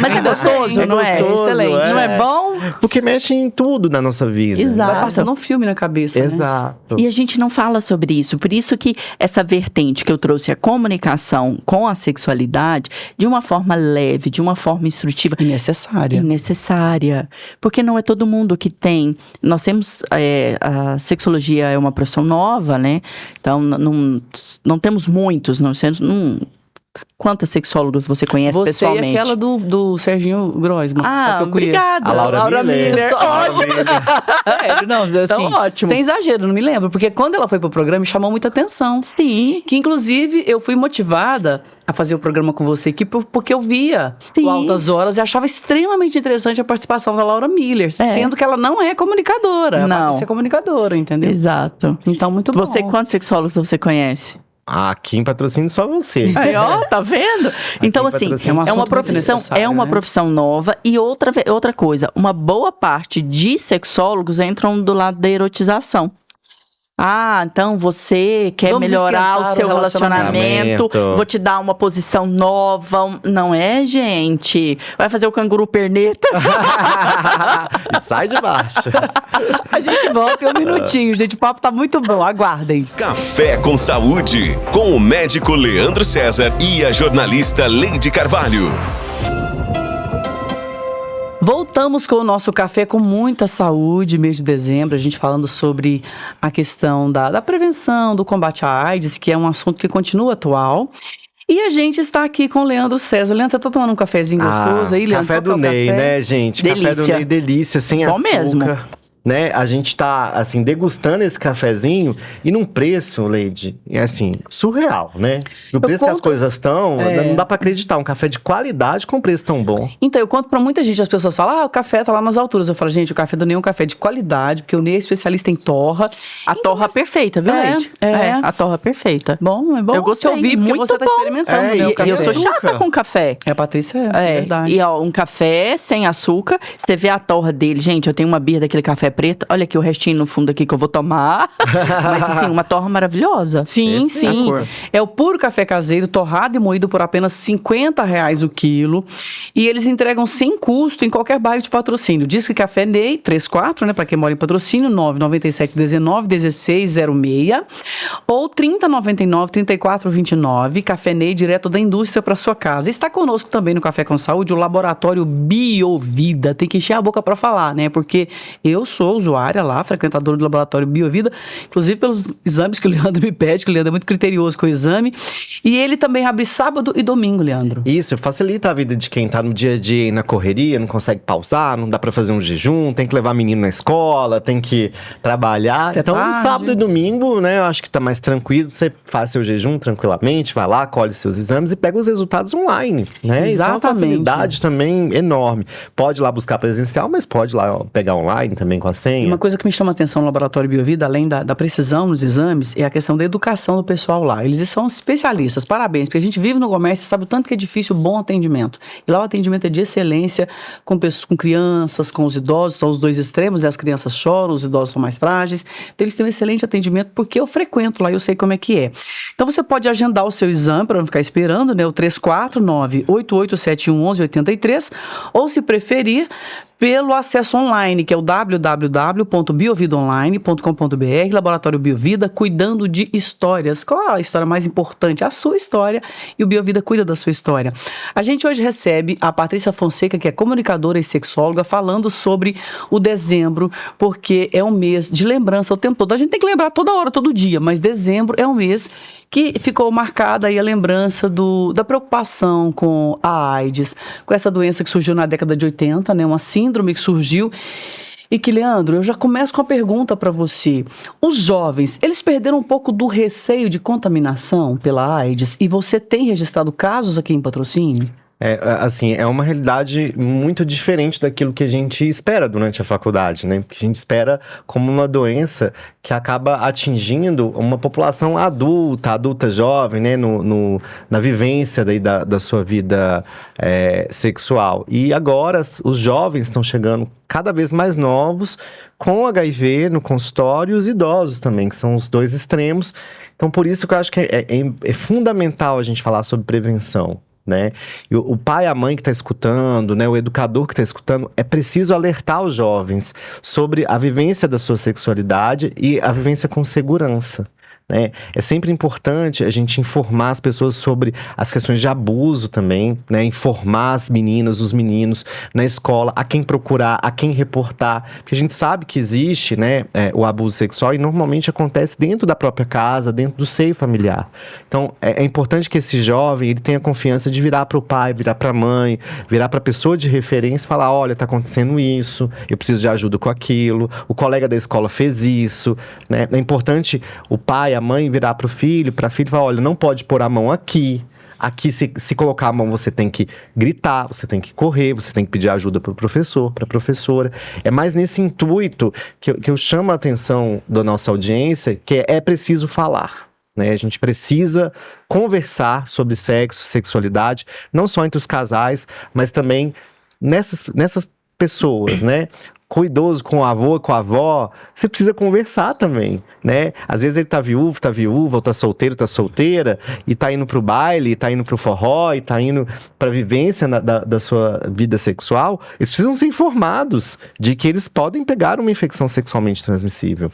Mas é gostoso, não é? Excelente. Não é bom? Porque mexe em tudo na nossa vida. Exato. Vai passando um filme na cabeça, Exato. E a gente não fala sobre isso. Por isso que essa vertente que eu trouxe, a comunicação com a sexualidade, de uma forma leve, de uma forma instrutiva. E necessária. Porque não é todo mundo que tem. Nós temos... a sexologia é uma profissão nova, né? Então, não temos muitos. Quantas sexólogas você conhece pessoalmente? Você e aquela do Serginho Groisman. Obrigada. A Laura Miller. Ótimo. Sério, não, assim, então, ótimo. Sem exagero, não me lembro. Porque quando ela foi pro programa, me chamou muita atenção. Sim. Que, inclusive, eu fui motivada a fazer o programa com você aqui porque eu via Sim. o Altas Horas e achava extremamente interessante a participação da Laura Miller. Sendo que ela não é comunicadora. Ela pode ser comunicadora, entendeu? Exato. Então, muito bom. Quantos sexólogos você conhece? Aqui em patrocínio só você. Aí, tá vendo? Então, assim, é uma profissão nova. E outra coisa, uma boa parte de sexólogos entram do lado da erotização. Então você quer melhorar o seu relacionamento, vou te dar uma posição nova. Não é, gente? Vai fazer o canguru perneta? Sai de baixo. A gente volta em um minutinho, gente. O papo tá muito bom, aguardem. Café com Saúde, com o médico Leandro César e a jornalista Leide Carvalho. Voltamos com o nosso Café com Muita Saúde, mês de dezembro, a gente falando sobre a questão da prevenção, do combate à AIDS, que é um assunto que continua atual. E a gente está aqui com o Leandro César. Leandro, você tá tomando um cafezinho gostoso aí, Leandro? Café do Ney, né, gente? Delícia. Café do Ney, delícia, sem Bom açúcar. mesmo. Né? A gente tá, assim, degustando esse cafezinho e num preço, Leide, é assim, surreal, né? E o preço que as coisas estão, não dá pra acreditar. Um café de qualidade com preço tão bom. Então, eu conto pra muita gente, as pessoas falam, o café tá lá nas alturas. Eu falo, gente, o café do Ney é um café de qualidade, porque o Ney é especialista em torra. A torra perfeita, viu, Leide? A torra perfeita. Bom, é bom. Eu gostei, ouvir, porque muito você tá experimentando, né, o café. Eu sou chata com café. A Patrícia é verdade. E um café sem açúcar, você vê a torra dele. Gente, eu tenho uma birra daquele café preto. Olha aqui o restinho no fundo aqui que eu vou tomar. Mas assim, uma torra maravilhosa. Sim. É o puro café caseiro, torrado e moído por apenas R$50 o quilo. E eles entregam sem custo em qualquer bairro de patrocínio. Diz que Café Ney, 34, né? Pra quem mora em patrocínio, 997-19-1606. Ou 3099, 3429, Café Ney, direto da indústria para sua casa. Está conosco também no Café com Saúde o Laboratório Biovida. Tem que encher a boca para falar, né? Porque eu sou usuária lá, frequentadora do Laboratório Biovida, inclusive pelos exames que o Leandro me pede, que o Leandro é muito criterioso com o exame. E ele também abre sábado e domingo, Leandro. Isso, facilita a vida de quem tá no dia a dia e na correria, não consegue pausar, não dá pra fazer um jejum, tem que levar menino na escola, tem que trabalhar. Até então, tarde. sábado e domingo, né, eu acho que tá mais tranquilo, você faz seu jejum tranquilamente, vai lá, colhe seus exames e pega os resultados online, né? Isso é uma Exatamente. facilidade também enorme. Pode ir lá buscar presencial, mas pode ir lá pegar online também com a senha. Uma coisa que me chama a atenção no Laboratório Biovida, além da precisão nos exames, é a questão da educação do pessoal lá. Eles são especialistas, parabéns, porque a gente vive no comércio e sabe o tanto que é difícil o bom atendimento. E lá o atendimento é de excelência, com crianças, com os idosos, são os dois extremos, e as crianças choram, os idosos são mais frágeis. Então eles têm um excelente atendimento, porque eu frequento lá, eu sei como é que é. Então você pode agendar o seu exame, para não ficar esperando, né? O 349-8871-1183, ou se preferir, pelo acesso online, que é o www.biovidaonline.com.br, Laboratório Biovida, cuidando de histórias. Qual a história mais importante? A sua história, e o Biovida cuida da sua história. A gente hoje recebe a Patrícia Fonseca, que é comunicadora e sexóloga, falando sobre o dezembro, porque é um mês de lembrança o tempo todo. A gente tem que lembrar toda hora, todo dia, mas dezembro é um mês que ficou marcada aí a lembrança da preocupação com a AIDS, com essa doença que surgiu na década de 80, né? Uma síndrome que surgiu. E que, Leandro, eu já começo com a pergunta para você. Os jovens, eles perderam um pouco do receio de contaminação pela AIDS? E você tem registrado casos aqui em Patrocínio? É uma realidade muito diferente daquilo que a gente espera durante a faculdade, né? Porque a gente espera como uma doença que acaba atingindo uma população adulta jovem, né? Na vivência da sua vida sexual. E agora os jovens estão chegando cada vez mais novos com HIV no consultório, e os idosos também, que são os dois extremos. Então, por isso que eu acho que é fundamental a gente falar sobre prevenção. Né? E o pai, a mãe que está escutando, né? O educador que está escutando, é preciso alertar os jovens sobre a vivência da sua sexualidade e a vivência com segurança. Né? É sempre importante a gente informar as pessoas sobre as questões de abuso também, né? Informar as meninas, os meninos na escola, a quem procurar, a quem reportar, porque a gente sabe que existe, né, o abuso sexual, e normalmente acontece dentro da própria casa, dentro do seio familiar. Então é importante que esse jovem ele tenha confiança de virar para o pai, virar para a mãe, virar para a pessoa de referência e falar: olha, está acontecendo isso, eu preciso de ajuda com aquilo, o colega da escola fez isso, né? É importante o pai, a mãe virar para o filho, para a filha e falar: olha, não pode pôr a mão aqui. Aqui, se colocar a mão, você tem que gritar, você tem que correr, você tem que pedir ajuda para o professor, para a professora. É mais nesse intuito que eu chamo a atenção da nossa audiência, que é preciso falar. Né? A gente precisa conversar sobre sexo, sexualidade, não só entre os casais, mas também nessas pessoas, né? Com o idoso, com o avô, com a avó, você precisa conversar também, né? Às vezes ele tá viúva, ou tá solteiro, tá solteira, e tá indo pro baile, tá indo pro forró, e tá indo pra vivência da sua vida sexual. Eles precisam ser informados de que eles podem pegar uma infecção sexualmente transmissível.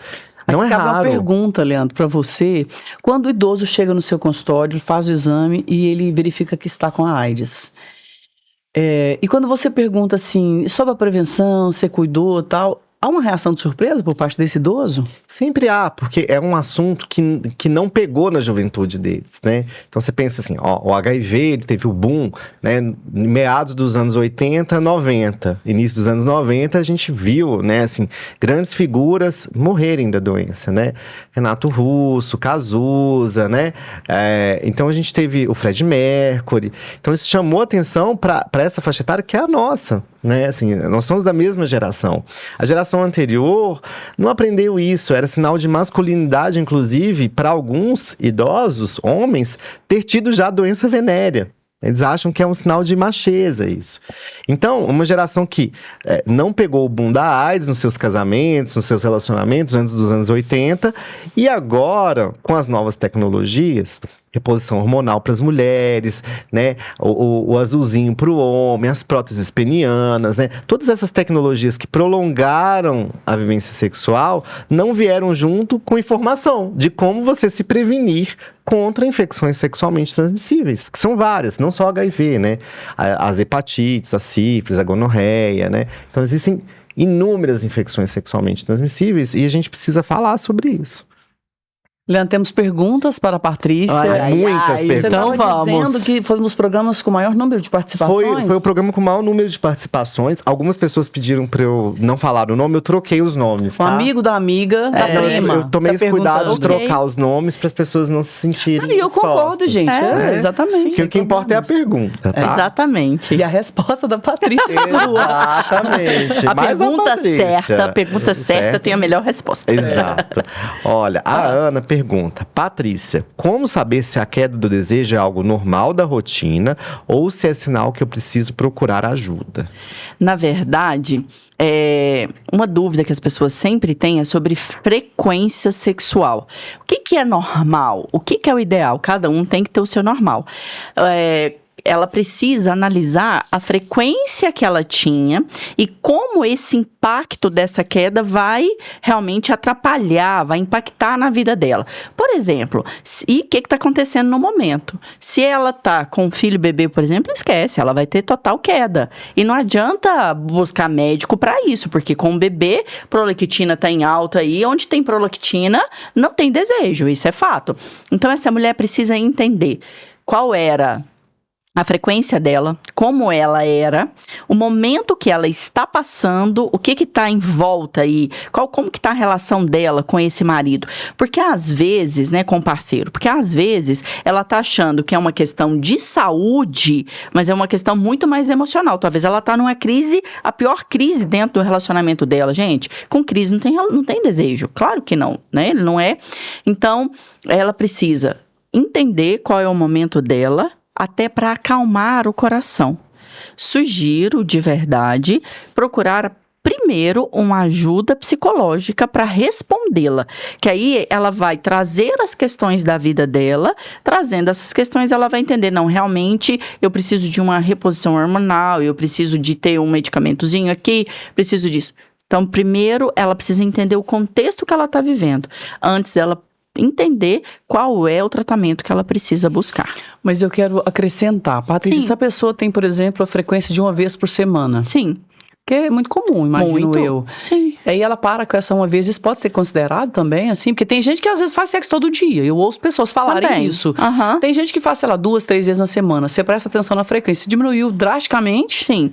Não é raro. Uma pergunta, Leandro, para você. Quando o idoso chega no seu consultório, faz o exame e ele verifica que está com a AIDS. E quando você pergunta assim, sobre a prevenção, você cuidou e tal, há uma reação de surpresa por parte desse idoso? Sempre há, porque é um assunto que não pegou na juventude deles, né? Então você pensa assim, o HIV, ele teve o boom, né? Em meados dos anos 80, 90. Início dos anos 90, a gente viu, né, assim, grandes figuras morrerem da doença, né? Renato Russo, Cazuza, né? Então a gente teve o Fred Mercury. Então isso chamou atenção para essa faixa etária que é a nossa, né? Assim, nós somos da mesma geração. A geração anterior não aprendeu isso, era sinal de masculinidade, inclusive, para alguns idosos, homens, ter tido já doença venérea. Eles acham que é um sinal de macheza isso. Então, uma geração que não pegou o boom da AIDS nos seus casamentos, nos seus relacionamentos antes dos anos 80, e agora, com as novas tecnologias, reposição hormonal para as mulheres, né? O azulzinho para o homem, as próteses penianas, né? Todas essas tecnologias que prolongaram a vivência sexual não vieram junto com informação de como você se prevenir contra infecções sexualmente transmissíveis, que são várias, não só HIV, né? As hepatites, a sífilis, a gonorreia, né? Então existem inúmeras infecções sexualmente transmissíveis e a gente precisa falar sobre isso. Leandro, temos perguntas para a Patrícia. Muitas perguntas. Você Então estava vamos. dizendo que foi um dos programas com maior número de participações? Foi o programa com o maior número de participações. Algumas pessoas pediram para eu não falar o nome, eu troquei os nomes, Um tá? amigo da amiga, da Não, prima. eu tomei tá esse cuidado de perguntando. trocar os nomes para as pessoas não se sentirem E eu concordo, expostas. gente. É. Exatamente. Que o que importa é a pergunta, tá? Exatamente. E a resposta da Patrícia é sua. Exatamente. A Mais pergunta certa tem a melhor resposta. Exato. Olha, a Ana pergunta: Patrícia, como saber se a queda do desejo é algo normal da rotina ou se é sinal que eu preciso procurar ajuda? Na verdade, uma dúvida que as pessoas sempre têm é sobre frequência sexual. O que é normal? O que é o ideal? Cada um tem que ter o seu normal. Ela precisa analisar a frequência que ela tinha e como esse impacto dessa queda vai realmente atrapalhar, vai impactar na vida dela. Por exemplo, e o que está acontecendo no momento? Se ela está com um filho bebê, por exemplo, esquece, ela vai ter total queda. E não adianta buscar médico para isso, porque com o bebê, prolactina está em alta aí, onde tem prolactina, não tem desejo, isso é fato. Então, essa mulher precisa entender qual era a frequência dela, como ela era, o momento que ela está passando, o que está em volta aí, como que está a relação dela com esse marido. Porque às vezes, né, com o parceiro, porque às vezes ela está achando que é uma questão de saúde, mas é uma questão muito mais emocional. Talvez ela está numa crise, a pior crise dentro do relacionamento dela. Gente, com crise não tem desejo. Claro que não, né? Ele não é. Então, ela precisa entender qual é o momento dela, até para acalmar o coração. Sugiro, de verdade, procurar primeiro uma ajuda psicológica para respondê-la. Que aí ela vai trazer as questões da vida dela, trazendo essas questões ela vai entender, não, realmente eu preciso de uma reposição hormonal, eu preciso de ter um medicamentozinho aqui, preciso disso. Então, primeiro, ela precisa entender o contexto que ela está vivendo, antes dela entender qual é o tratamento que ela precisa buscar. Mas eu quero acrescentar, Patrícia, Sim. se a pessoa tem, por exemplo, a frequência de uma vez por semana, Sim. que é muito comum, imagino Muito. eu. Sim. Aí ela para com essa uma vez, isso pode ser considerado também, assim? Porque tem gente que às vezes faz sexo todo dia, eu ouço pessoas falarem Também. isso. Aham. Tem gente que faz, sei lá, 2, 3 vezes na semana, você presta atenção na frequência, diminuiu drasticamente. Sim.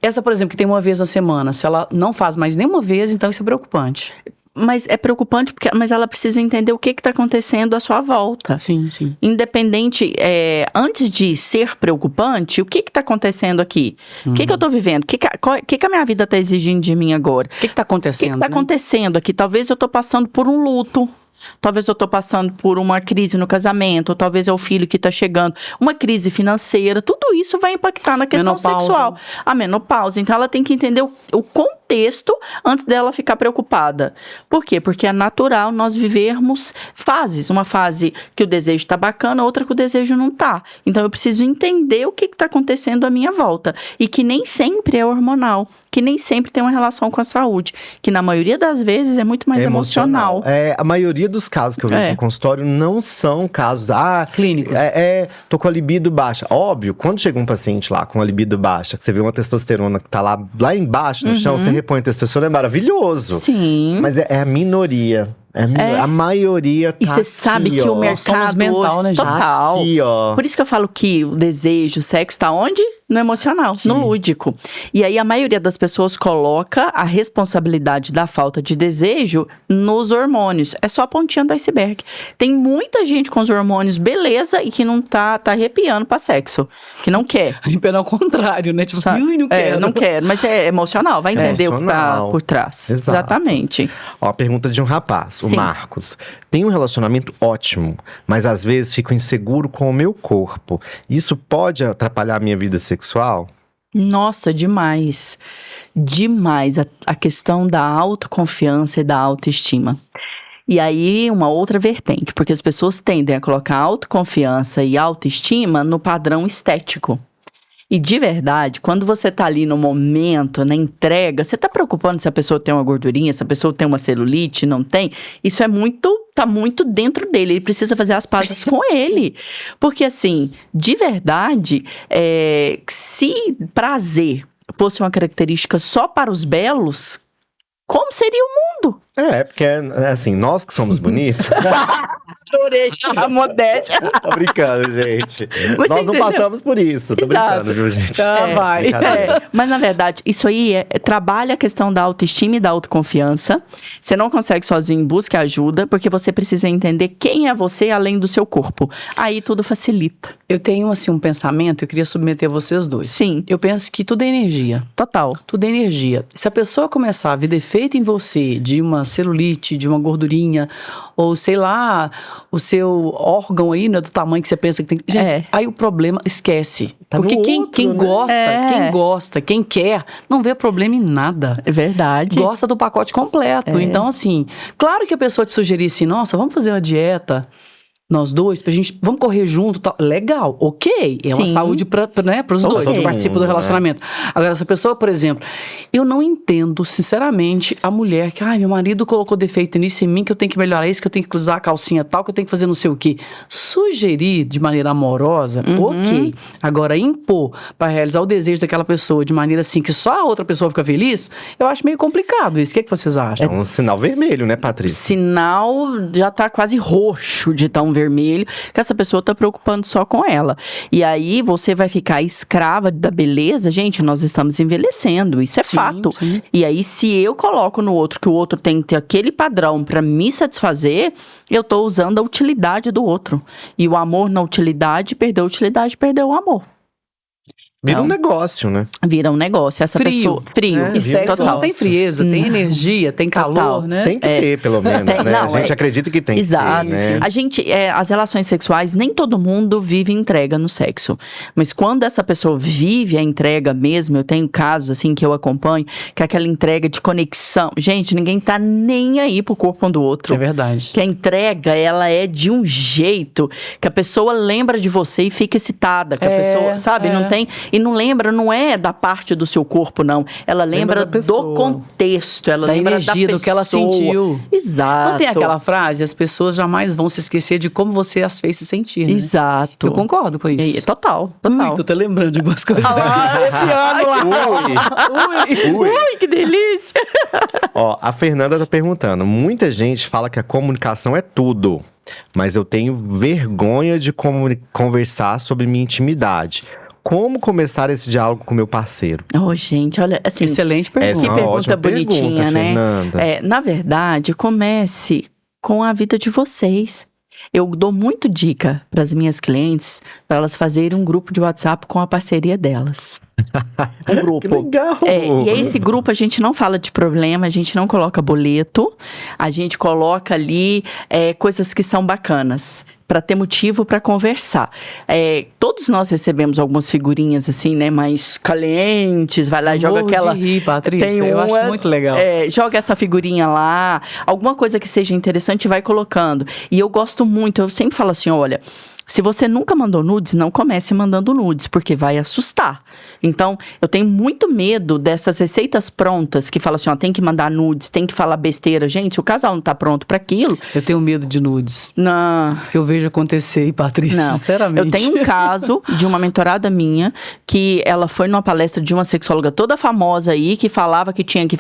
Essa, por exemplo, que tem uma vez na semana, se ela não faz mais nenhuma vez, então isso é preocupante. Mas é preocupante, mas ela precisa entender o que está acontecendo à sua volta. Sim, sim. Independente, antes de ser preocupante, o que está acontecendo aqui? O que eu estou vivendo? O que a minha vida está exigindo de mim agora? O que está O que acontecendo? está acontecendo aqui? Talvez eu estou passando por um luto. Talvez eu estou passando por uma crise no casamento, ou talvez é o filho que está chegando, uma crise financeira, tudo isso vai impactar na questão Menopausa. sexual. A menopausa. Então, ela tem que entender o contexto antes dela ficar preocupada. Por quê? Porque é natural nós vivermos fases. Uma fase que o desejo está bacana, outra que o desejo não está. Então, eu preciso entender o que está acontecendo à minha volta. E que nem sempre é hormonal. Que nem sempre tem uma relação com a saúde. Que na maioria das vezes é muito mais emocional. A maioria dos casos que eu vejo no consultório não são casos clínicos. Tô com a libido baixa. Óbvio, quando chega um paciente lá com a libido baixa, que você vê uma testosterona que tá lá embaixo no chão, você repõe a testosterona, é maravilhoso. Sim. Mas é a minoria. A maioria tá E você sabe que o Somos mercado mental, hoje, né, gente? total. Aqui, ó. Por isso que eu falo que o desejo, o sexo está onde? no emocional, no lúdico. E aí a maioria das pessoas coloca a responsabilidade da falta de desejo nos hormônios. É só a pontinha do iceberg. Tem muita gente com os hormônios beleza e que não tá arrepiando pra sexo, que não quer. Pelo contrário, né? Tipo assim, não quero. Não quero, mas é emocional, vai entender o que tá por trás. Exato. Exatamente. Ó, a pergunta de um rapaz, o Sim. Marcos. Tenho um relacionamento ótimo, mas às vezes fico inseguro com o meu corpo. Isso pode atrapalhar a minha vida sexual? Nossa, demais. Demais. A questão da autoconfiança e da autoestima. E aí, uma outra vertente, porque as pessoas tendem a colocar autoconfiança e autoestima no padrão estético. E de verdade, quando você tá ali no momento, na entrega, você tá preocupando se a pessoa tem uma gordurinha, se a pessoa tem uma celulite, não tem? Isso tá muito dentro dele, ele precisa fazer as pazes com ele. Porque assim, de verdade, se prazer fosse uma característica só para os belos, como seria o mundo? Porque, assim, nós que somos bonitos... Adorei a modéstia. Tô brincando, gente. Mas Nós você não entendeu? passamos por isso. Tô Exato. brincando, viu, gente? Vai. Brincadeira. Mas, na verdade, isso aí trabalha a questão da autoestima e da autoconfiança. Você não consegue sozinho, busque ajuda, porque você precisa entender quem é você além do seu corpo. Aí tudo facilita. Eu tenho, assim, um pensamento, eu queria submeter vocês dois. Sim. Eu penso que tudo é energia. Total. Tudo é energia. Se a pessoa começar a ver defeito em você, de uma celulite, de uma gordurinha, ou sei lá, o seu órgão aí, né, do tamanho que você pensa que tem. Gente, aí o problema, esquece. Tá Porque no quem outro, né? gosta, quem quer, não vê problema em nada. É verdade. Gosta do pacote completo. Então, assim, claro que a pessoa te sugerir assim, nossa, vamos fazer uma dieta, nós dois, vamos correr junto, tal. Legal, ok. É uma Sim. saúde pros dois, Ok. que participam do relacionamento. Agora, essa pessoa, por exemplo, eu não entendo, sinceramente, a mulher que, meu marido colocou defeito nisso em mim, que eu tenho que melhorar isso, que eu tenho que usar a calcinha tal, que eu tenho que fazer não sei o quê. Sugerir de maneira amorosa, ok. Agora, impor para realizar o desejo daquela pessoa de maneira assim, que só a outra pessoa fica feliz, eu acho meio complicado isso. O que vocês acham? É um sinal vermelho, né, O Patrícia? sinal já tá quase roxo de tão vermelho, que essa pessoa tá preocupando só com ela. E aí você vai ficar escrava da beleza. Gente, nós estamos envelhecendo, isso é fato. Sim. E aí, se eu coloco no outro que o outro tem que ter aquele padrão pra me satisfazer, eu tô usando a utilidade do outro. E o amor na utilidade, perdeu a utilidade, perdeu o amor. Vira um Então, negócio, né? vira um negócio. Essa Frio. pessoa... Frio. É, E vira sexo total. não tem frieza, tem energia, tem calor, Total. né? Tem que ter, pelo menos, Tem, né? não, A gente acredita que tem Exato. que ter, né? A gente, as relações sexuais, nem todo mundo vive entrega no sexo. Mas quando essa pessoa vive a entrega mesmo, eu tenho casos assim que eu acompanho, que é aquela entrega de conexão. Gente, ninguém tá nem aí pro corpo um do outro. É verdade. Que a entrega, ela é de um jeito que a pessoa lembra de você e fica excitada. Que a pessoa, sabe, não tem... E não lembra, não é da parte do seu corpo, não. Ela lembra da pessoa. do contexto. Ela Da lembra energia, da pessoa. do que ela sentiu. Exato. Não tem aquela frase, as pessoas jamais vão se esquecer de como você as fez se sentir, né? Exato. Eu concordo com isso. Total. Ui, tô até lembrando de algumas coisas. Ui. Ui, que delícia! Ó, a Fernanda tá perguntando. Muita gente fala que a comunicação é tudo, mas eu tenho vergonha de conversar sobre minha intimidade. Como começar esse diálogo com meu parceiro? Oh, gente, olha, assim... Excelente pergunta. Que Uma pergunta ótima bonitinha, pergunta, né? Fernanda. Na verdade, comece com a vida de vocês. Eu dou muito dica para as minhas clientes para elas fazerem um grupo de WhatsApp com a parceria delas. Um grupo. Que legal! E esse grupo a gente não fala de problema, a gente não coloca boleto, a gente coloca ali coisas que são bacanas, para ter motivo para conversar. Todos nós recebemos algumas figurinhas assim, né, mais calientes, vai lá e joga Morro aquela... de rir, Patrícia, eu acho muito legal. Joga essa figurinha lá, alguma coisa que seja interessante, vai colocando. E eu gosto muito, eu sempre falo assim, olha... Se você nunca mandou nudes, não comece mandando nudes, porque vai assustar. Então, eu tenho muito medo dessas receitas prontas, que falam assim, ó, tem que mandar nudes, tem que falar besteira. Gente, se o casal não tá pronto para aquilo... Eu tenho medo de nudes. Não... Eu vejo acontecer, Patrícia, Não, sinceramente. eu tenho um caso de uma mentorada minha, que ela foi numa palestra de uma sexóloga toda famosa aí, que falava que tinha que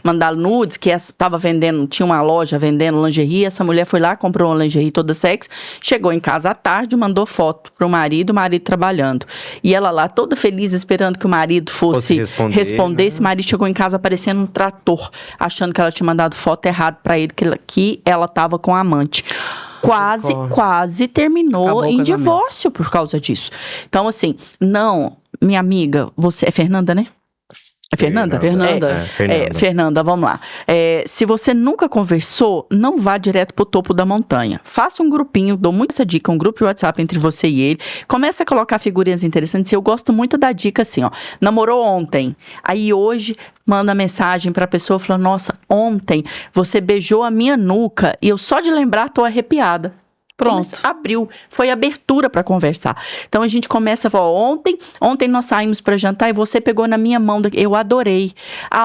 mandar nudes, que estava vendendo, tinha uma loja vendendo lingerie, essa mulher foi lá, comprou uma lingerie toda sexy, chegou em casa à tarde, tarde mandou foto pro marido, o marido trabalhando. E ela lá, toda feliz, esperando que o marido fosse responder. Esse marido chegou em casa parecendo um trator, achando que ela tinha mandado foto errada pra ele, que ela tava com a amante. Quase terminou em divórcio por causa disso. Então, assim, não, minha amiga, você é Fernanda, né? É Fernanda? Fernanda. Fernanda, vamos lá. Se você nunca conversou, não vá direto pro topo da montanha. Faça um grupinho, dou muito essa dica, um grupo de WhatsApp entre você e ele. Comece a colocar figurinhas interessantes. Eu gosto muito da dica assim, ó. Namorou ontem. Aí hoje manda mensagem pra pessoa falando, nossa, ontem você beijou a minha nuca e eu só de lembrar tô arrepiada. Pronto. Abriu. Foi abertura para conversar. Então a gente começa a falar, ontem nós saímos para jantar e você pegou na minha mão, eu adorei.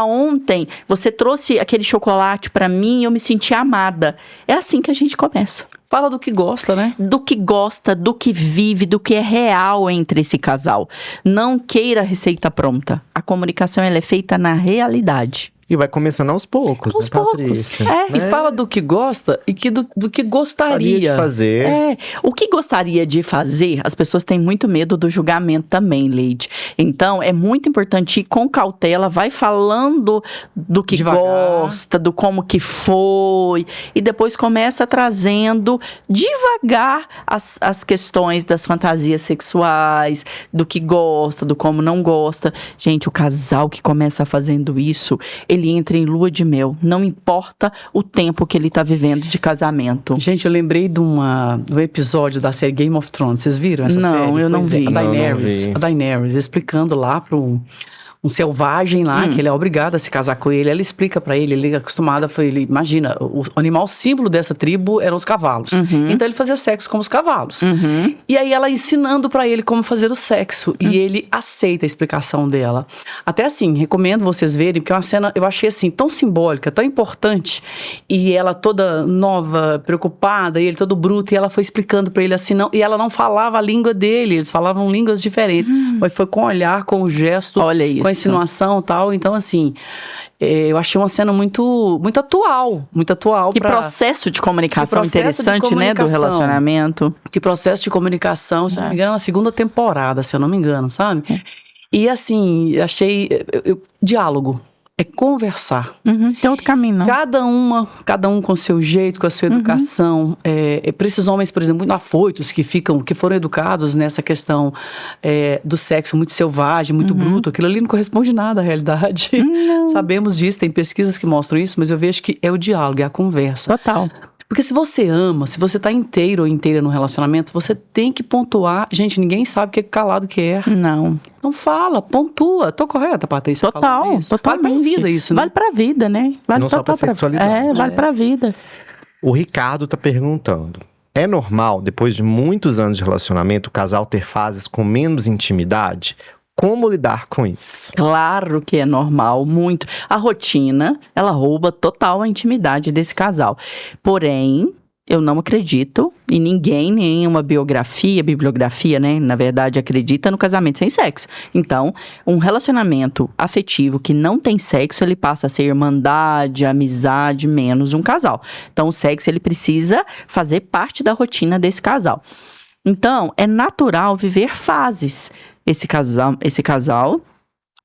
Ontem você trouxe aquele chocolate para mim e eu me senti amada. É assim que a gente começa. Fala do que gosta, né? Do que gosta, do que vive, do que é real entre esse casal. Não queira a receita pronta. A comunicação ela é feita na realidade. E vai começando aos poucos, aos poucos. Patrícia? E fala do que gosta e do que gostaria de fazer. O que gostaria de fazer, as pessoas têm muito medo do julgamento também, Leide. Então, é muito importante ir com cautela, vai falando do que gosta, do como que foi, e depois começa trazendo devagar as questões das fantasias sexuais, do que gosta, do como não gosta. Gente, o casal que começa fazendo isso, ele entra em lua de mel. Não importa o tempo que ele tá vivendo de casamento. Gente, eu lembrei do episódio da série Game of Thrones. Vocês viram essa série? Não, eu não vi. A Daenerys explicando lá pro um selvagem lá, que ele é obrigado a se casar com ele. Ela explica pra ele, ele é acostumado, ele imagina, o animal símbolo dessa tribo eram os cavalos. Então ele fazia sexo com os cavalos. E aí ela ensinando pra ele como fazer o sexo. E ele aceita a explicação dela. Até assim, recomendo vocês verem, porque é uma cena, eu achei assim, tão simbólica, tão importante. E ela toda nova, preocupada, e ele todo bruto, e ela foi explicando pra ele assim, não, e ela não falava a língua dele, eles falavam línguas diferentes. Mas foi com o olhar, com o gesto, olha isso, com a insinuação e tal. Então, assim, eu achei uma cena muito atual. Muito atual. Que processo de comunicação interessante, né? Do relacionamento. Que processo de comunicação, se não me engano, na segunda temporada, se eu não me engano, sabe? E, assim, achei... diálogo. É conversar. Tem outro caminho, não. Cada um com o seu jeito, com a sua educação. Para esses homens, por exemplo, muito afoitos, que foram educados nessa questão do sexo muito selvagem, muito bruto, aquilo ali não corresponde nada à realidade. Sabemos disso, tem pesquisas que mostram isso, mas eu vejo que é o diálogo, é a conversa. Total. Porque se você ama, se você tá inteiro ou inteira no relacionamento, você tem que pontuar. Gente, ninguém sabe o que é calado que é. Não. Não fala, pontua. Tô correta, Patrícia? Total, isso? totalmente. Vale pra vida isso, né? Vale pra vida, né? Vale não só pra sexualidade. Vale pra vida. O Ricardo tá perguntando. É normal, depois de muitos anos de relacionamento, o casal ter fases com menos intimidade? Como lidar com isso? Claro que é normal, muito. A rotina, ela rouba total a intimidade desse casal. Porém, eu não acredito, e ninguém, nenhuma bibliografia, né, na verdade, acredita no casamento sem sexo. Então, um relacionamento afetivo que não tem sexo, ele passa a ser irmandade, amizade, menos um casal. Então, o sexo, ele precisa fazer parte da rotina desse casal. Então, é natural viver fases. Esse casal,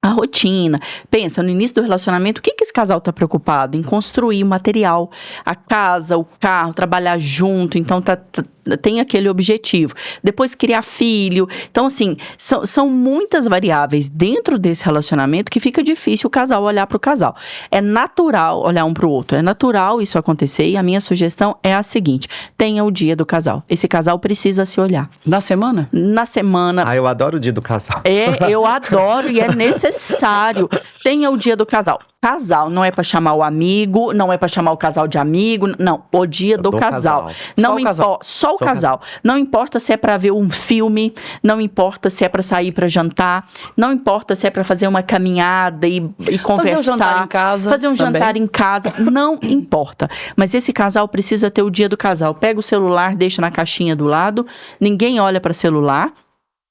a rotina. Pensa, no início do relacionamento, o que esse casal tá preocupado? Em construir o material, a casa, o carro, trabalhar junto. Então, tem aquele objetivo. Depois, criar filho. Então, assim, são muitas variáveis dentro desse relacionamento que fica difícil o casal olhar pro casal. É natural olhar um pro outro. É natural isso acontecer. E a minha sugestão é a seguinte. Tenha o dia do casal. Esse casal precisa se olhar. Na semana? Na semana. Eu adoro o dia do casal. Eu adoro e é necessário. Tenha o dia do casal. Casal, não é pra chamar o amigo, não é pra chamar o casal de amigo, não, o dia do casal. Não importa, só o casal. Não importa se é pra ver um filme, não importa se é pra sair pra jantar, não importa se é pra fazer uma caminhada e conversar. Fazer um jantar em casa. Fazer um jantar em casa, não importa. Mas esse casal precisa ter o dia do casal. Pega o celular, deixa na caixinha do lado, ninguém olha pra celular.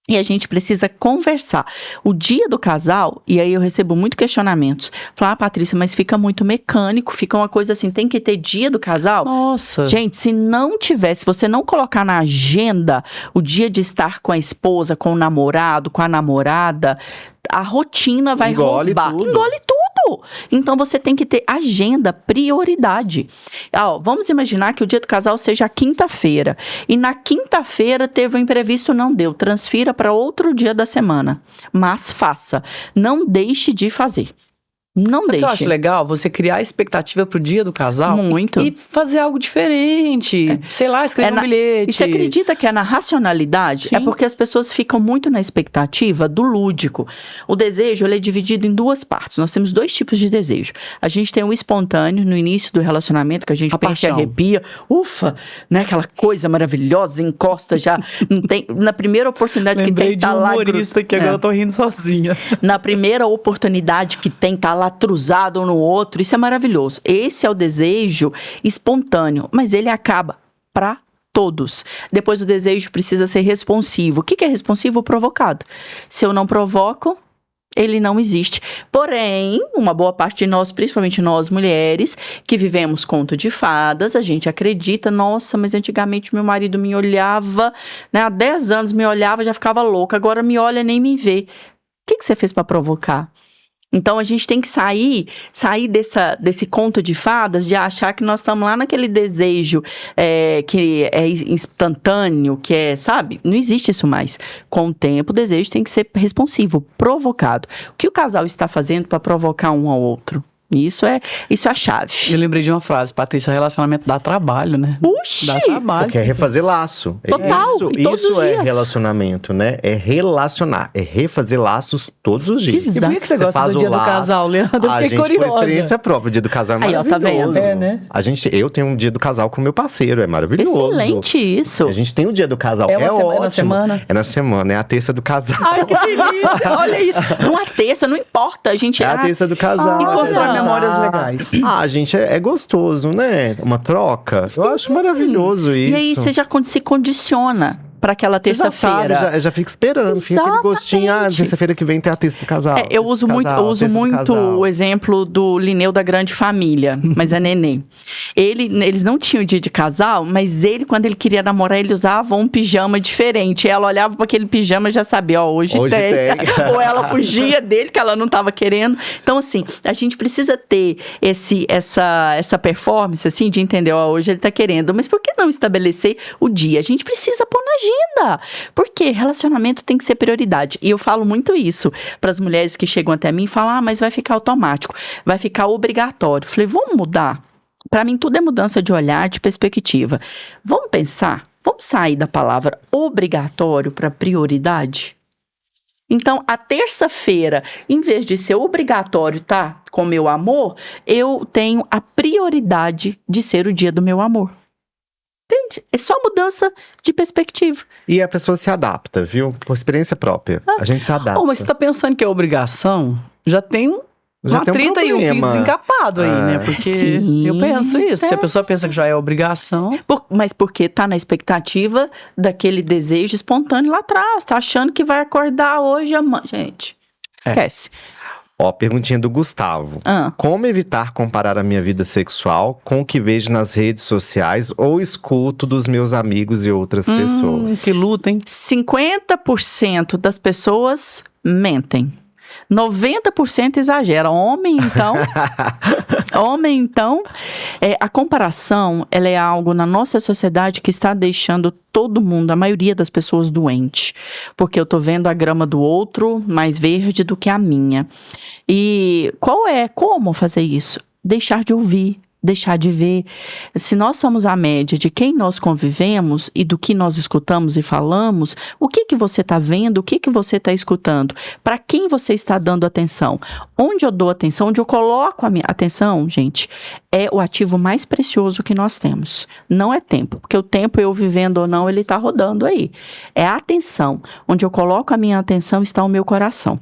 E a gente precisa conversar. O dia do casal, e aí eu recebo muito questionamentos. Falar, Patrícia, mas fica muito mecânico, fica uma coisa assim, tem que ter dia do casal? Nossa. Gente, se não tiver, se você não colocar na agenda o dia de estar com a esposa, com o namorado, com a namorada, a rotina vai roubar. Engole tudo. Então, você tem que ter agenda, prioridade. Vamos imaginar que o dia do casal seja a quinta-feira. E na quinta-feira teve um imprevisto, não deu. Transfira para outro dia da semana. Mas faça. Não deixe de fazer. Não Sabe deixe. O que eu acho legal? Você criar expectativa pro dia do casal. Muito. E fazer algo diferente. Sei lá, escrever um bilhete. E você acredita que é na racionalidade? Sim. É porque as pessoas ficam muito na expectativa do lúdico. O desejo, ele é dividido em duas partes. Nós temos 2 tipos de desejo. A gente tem o espontâneo, no início do relacionamento, que a gente pensa e arrepia. Ufa, né? Aquela coisa maravilhosa, encosta já. Não tem, na primeira oportunidade Lembrei que tem, tá de um lá... humorista que agora eu tô rindo sozinha. Na primeira oportunidade que tem, tá lá trusado um no outro, isso é maravilhoso. Esse é o desejo espontâneo, mas ele acaba para todos. Depois o desejo precisa ser responsivo. O que é responsivo? Provocado. Se eu não provoco, ele não existe. Porém, uma boa parte de nós, principalmente nós mulheres, que vivemos conto de fadas, a gente acredita, nossa, mas antigamente meu marido me olhava, né, há 10 anos me olhava, já ficava louca, agora me olha, nem me vê. O que você fez para provocar? Então, a gente tem que sair desse conto de fadas, de achar que nós estamos lá naquele desejo que é instantâneo, que é, sabe? Não existe isso mais. Com o tempo, o desejo tem que ser responsivo, provocado. O que o casal está fazendo para provocar um ao outro? Isso é a chave. Eu lembrei de uma frase, Patrícia, relacionamento dá trabalho, né? Puxa! Dá trabalho. Porque é refazer laço. Total, e todos isso os é dias. relacionamento, né? É relacionar, é refazer laços todos os dias. E por que você gosta faz do o dia do laço. casal, Leandro? Eu fiquei Gente, curiosa. por experiência própria, o dia do casal é Aí, ó, tá maravilhoso. vendo? É, né? Eu tenho um dia do casal com meu parceiro, é maravilhoso. Excelente isso. A gente tem o dia do casal, É é uma ótimo. na semana? É na semana, é a terça do casal. Ai, que delícia! Olha isso. Numa terça, não importa. A gente... É a terça do casal. E constrói Olha. memórias legais. Gente, é gostoso, né? Uma troca. Eu acho maravilhoso isso. E aí, você já se condiciona para aquela Você já terça-feira. sabe, já fica esperando. Fica aquele gostinho, terça-feira que vem tem a terça do casal. Eu uso muito o exemplo do Linneu da Grande Família, mas é neném. Eles não tinham dia de casal, mas quando ele queria namorar, ele usava um pijama diferente. Ela olhava para aquele pijama e já sabia, hoje tem. Ou ela fugia dele, que ela não estava querendo. Então, assim, a gente precisa ter essa performance, assim, de entender, hoje ele está querendo. Mas por que não estabelecer o dia? A gente precisa pôr na agenda. Porque relacionamento tem que ser prioridade. E eu falo muito isso para as mulheres que chegam até mim e falam, mas vai ficar automático, vai ficar obrigatório. Falei, vamos mudar? Para mim, tudo é mudança de olhar, de perspectiva. Vamos pensar? Vamos sair da palavra obrigatório para prioridade? Então, a terça-feira, em vez de ser obrigatório, tá? Com meu amor, eu tenho a prioridade de ser o dia do meu amor. Entende? É só mudança de perspectiva. E a pessoa se adapta, viu? Por experiência própria. A gente se adapta. Mas você tá pensando que é obrigação? Já tem um atrito aí, um fio desencapado aí, né? Porque Sim, eu penso isso. Se a pessoa pensa que já é obrigação... Mas porque tá na expectativa daquele desejo espontâneo lá atrás. Tá achando que vai acordar hoje, gente. Esquece. Perguntinha do Gustavo. Como evitar comparar a minha vida sexual com o que vejo nas redes sociais ou escuto dos meus amigos e outras pessoas? Que luta, hein? 50% das pessoas mentem. 90% exagera. Homem, então, a comparação, ela é algo na nossa sociedade que está deixando todo mundo, a maioria das pessoas, doente. Porque eu tô vendo a grama do outro mais verde do que a minha. E como fazer isso? Deixar de ouvir. Deixar de ver. Se nós somos a média de quem nós convivemos e do que nós escutamos e falamos, o que você está vendo, o que você está escutando? Para quem você está dando atenção? Onde eu dou atenção, onde eu coloco a minha atenção, gente, é o ativo mais precioso que nós temos. Não é tempo, porque o tempo, eu vivendo ou não, ele está rodando aí. É a atenção. Onde eu coloco a minha atenção está o meu coração.